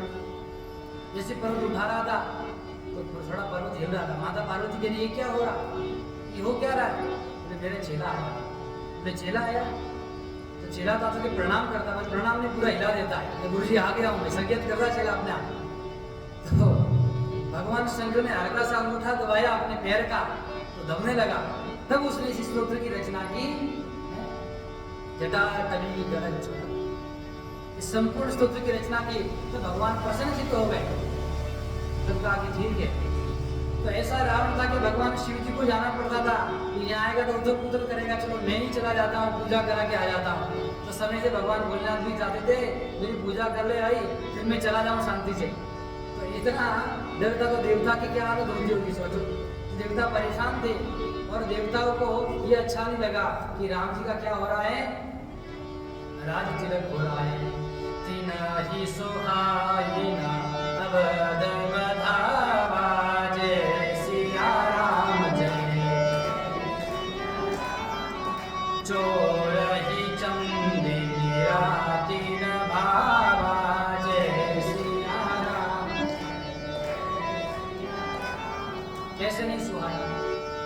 जैसे पर्वत उठा रहा था तो थोड़ा पर्वत हिल रहा था। माता पार्वती के लिए क्या हो रहा, ये हो क्या रहा है? मेरा चेला आया, चेला आया तो तो चिल्लाता था कि प्रणाम करता, मैं प्रणाम नहीं पूरा हिला देता है कि गुरु जी आ गया हूँ मैं, संकेत करता चला अपने आप। तो भगवान शंकर ने हल्का सा अंगूठा दबाया अपने पैर का तो दबने लगा। तब उसने इस स्तोत्र की रचना की, जटाटवी गरज। इस संपूर्ण स्तोत्र की रचना की तो भगवान प्रसन्नचित्त हो गए। तब कहा कि ठीक है। तो ऐसा रावण था कि भगवान शिव जी को जाना पड़ता था कि यहाँ आएगा तो उधर पुधर करेगा, चलो मैं ही चला जाता हूँ, पूजा करा के आ जाता हूँ। तो समय से भगवान भोलेनाथ भी जाते थे, मेरी पूजा कर ले आई, फिर मैं चला जाऊँ शांति से। तो इतना डरता तो देवता की क्या हालत होती होगी सोचो। देवता परेशान थे और देवताओं को ये अच्छा नहीं लगा कि राम जी का क्या हो रहा है, राज तिलक हो रहा है। तीन ही सुहाइना अवध बधावा, जय सिया राम जय। चोर ही चंदेरा तीन भावा, जय सिया राम। कैसे नहीं सुहाना?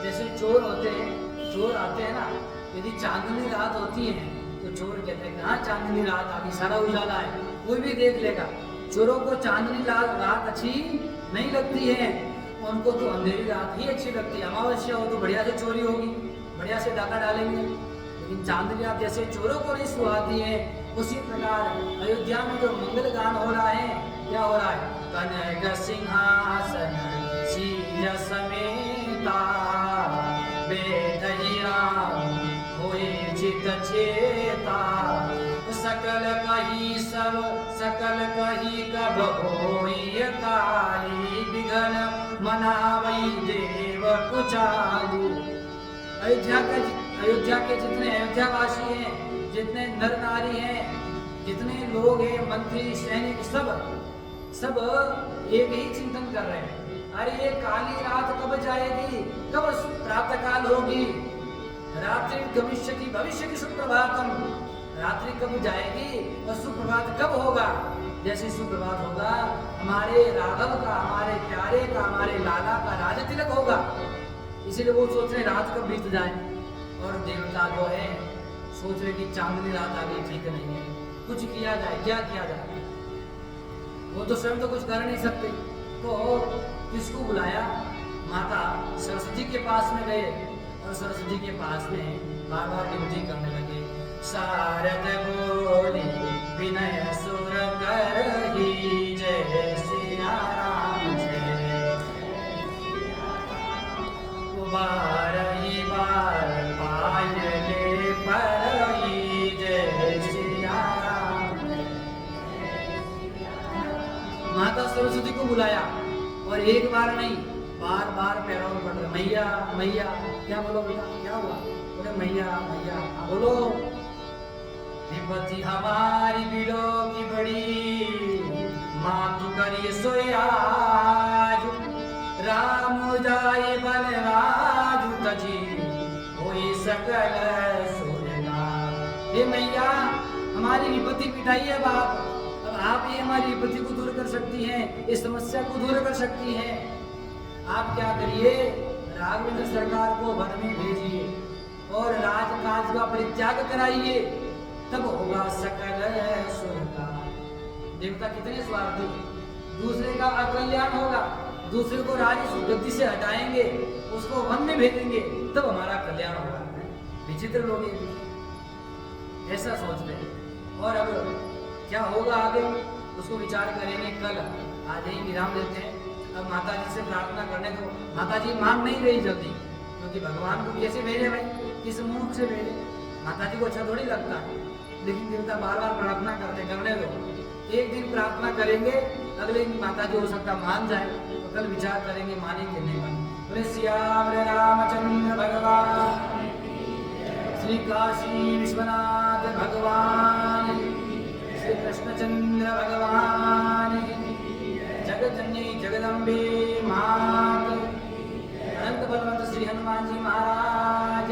जैसे चोर होते हैं, चोर आते हैं ना, यदि चांदनी रात होती है तो चोर कहते हैं हाँ चांदनी रात आ गई, सारा उजाला है, कोई भी देख लेगा। चोरों को चांदनी रात अच्छी नहीं लगती है, उनको तो अंधेरी रात ही अच्छी लगती है। अमावस्या हो तो बढ़िया से चोरी होगी, बढ़िया से डाका डालेंगे, लेकिन चांदनी रात जैसे चोरों को नहीं सुहाती है, उसी प्रकार अयोध्या में जो मंगल गान हो रहा है, क्या हो रहा है? कनक सिंहासन शील समेता, बैठहि राम होए चित चेता। सकल कही सब सकल कही कब होई काली, बिघन मनावई देव कुचाली। अयोध्या के जितने अयोध्यावासी हैं, जितने नर नारी हैं, जितने लोग हैं, मंत्री सैनिक, सब एक ही चिंतन कर रहे हैं, अरे ये काली रात कब जाएगी, कब प्रातः काल होगी, रात्रि गमिष्यति भविष्यति सुप्रभातम। रात्रि कब जाएगी और सुप्रभात कब होगा? जैसे सुप्रभात होगा हमारे राघव का, हमारे प्यारे का, हमारे लाला का राज तिलक होगा। इसीलिए वो सोच रहे रात कब बीत जाए। और देवता जो है सोच रहे कि चांदनी रात आ गई, ठीक नहीं है, कुछ किया जाए, क्या किया जाए? वो तो स्वयं तो कुछ कर नहीं सकते, तो किसको बुलाया? माता सरस्वती के पास में गए और सरस्वती के पास में बार बार विनती करने लगे। शारद बोली विनय सुर करही, जय सिया राम जय। बारही बार पायले परही, जय सिया राम। माता सरस्वती को बुलाया और एक बार नहीं, बार बार पैरों में पड़ रहे, मैया मैया। क्या बोलो बेटा, क्या हुआ? बोले मैया मैया। बोलो, विपत्ति हमारी बिलो की बड़ी, माँ तू करिए सोयाज। राम जाए बलराज तजी, होई सकल सोना। हे मैया, हमारी विपत्ति पिटाई है बाप, अब आप ही हमारी विपत्ति को दूर कर सकती हैं, इस समस्या को दूर कर सकती हैं। आप क्या करिए, राघवेंद्र सरकार को वन में भेजिए और राजकाज का परित्याग कराइए, तब होगा सकल सुख का। देवता कितने स्वार्थी, दूसरे का अकल्याण होगा, दूसरे को राज गद्दी से हटाएंगे, उसको वन में भेजेंगे, तब हमारा कल्याण होगा। विचित्र लोग ऐसा सोचते हैं। और अब क्या होगा आगे, उसको विचार करेंगे, कल आज ही विराम देते हैं। अब माता जी से प्रार्थना करने दो। माता जी मांग नहीं रही जल्दी, क्योंकि भगवान को कैसे भेजे भाई, किस मुंह से भेजे? माता जी को अच्छा थोड़ी लगता है, लेकिन देवता बार बार प्रार्थना करते, करने दो। एक दिन प्रार्थना करेंगे, अगले दिन माता जी हो सकता मान जाए, तो कल विचार करेंगे मानेंगे नहीं माने। बोले श्याम रामचंद्र भगवान, श्री काशी विश्वनाथ भगवान, श्री कृष्णचंद्र भगवान, जगतजननी जगदम्बे मात, अनंत बलवंत श्री हनुमान जी महाराज,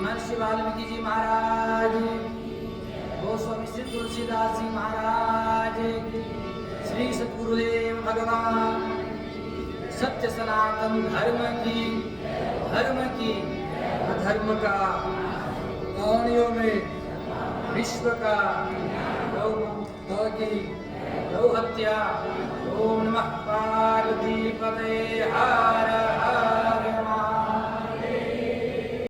महर्षि वाल्मीकि जी महाराज, गोस्वामी श्री तुलसीदास जी महाराज, श्री सद्गुरुदेव भगवान, सत्य सनातन धर्म की अधर्म का प्राणियों में विश्व का गौ की गौ हत्या। ओम नमः पार्वती पते हर हर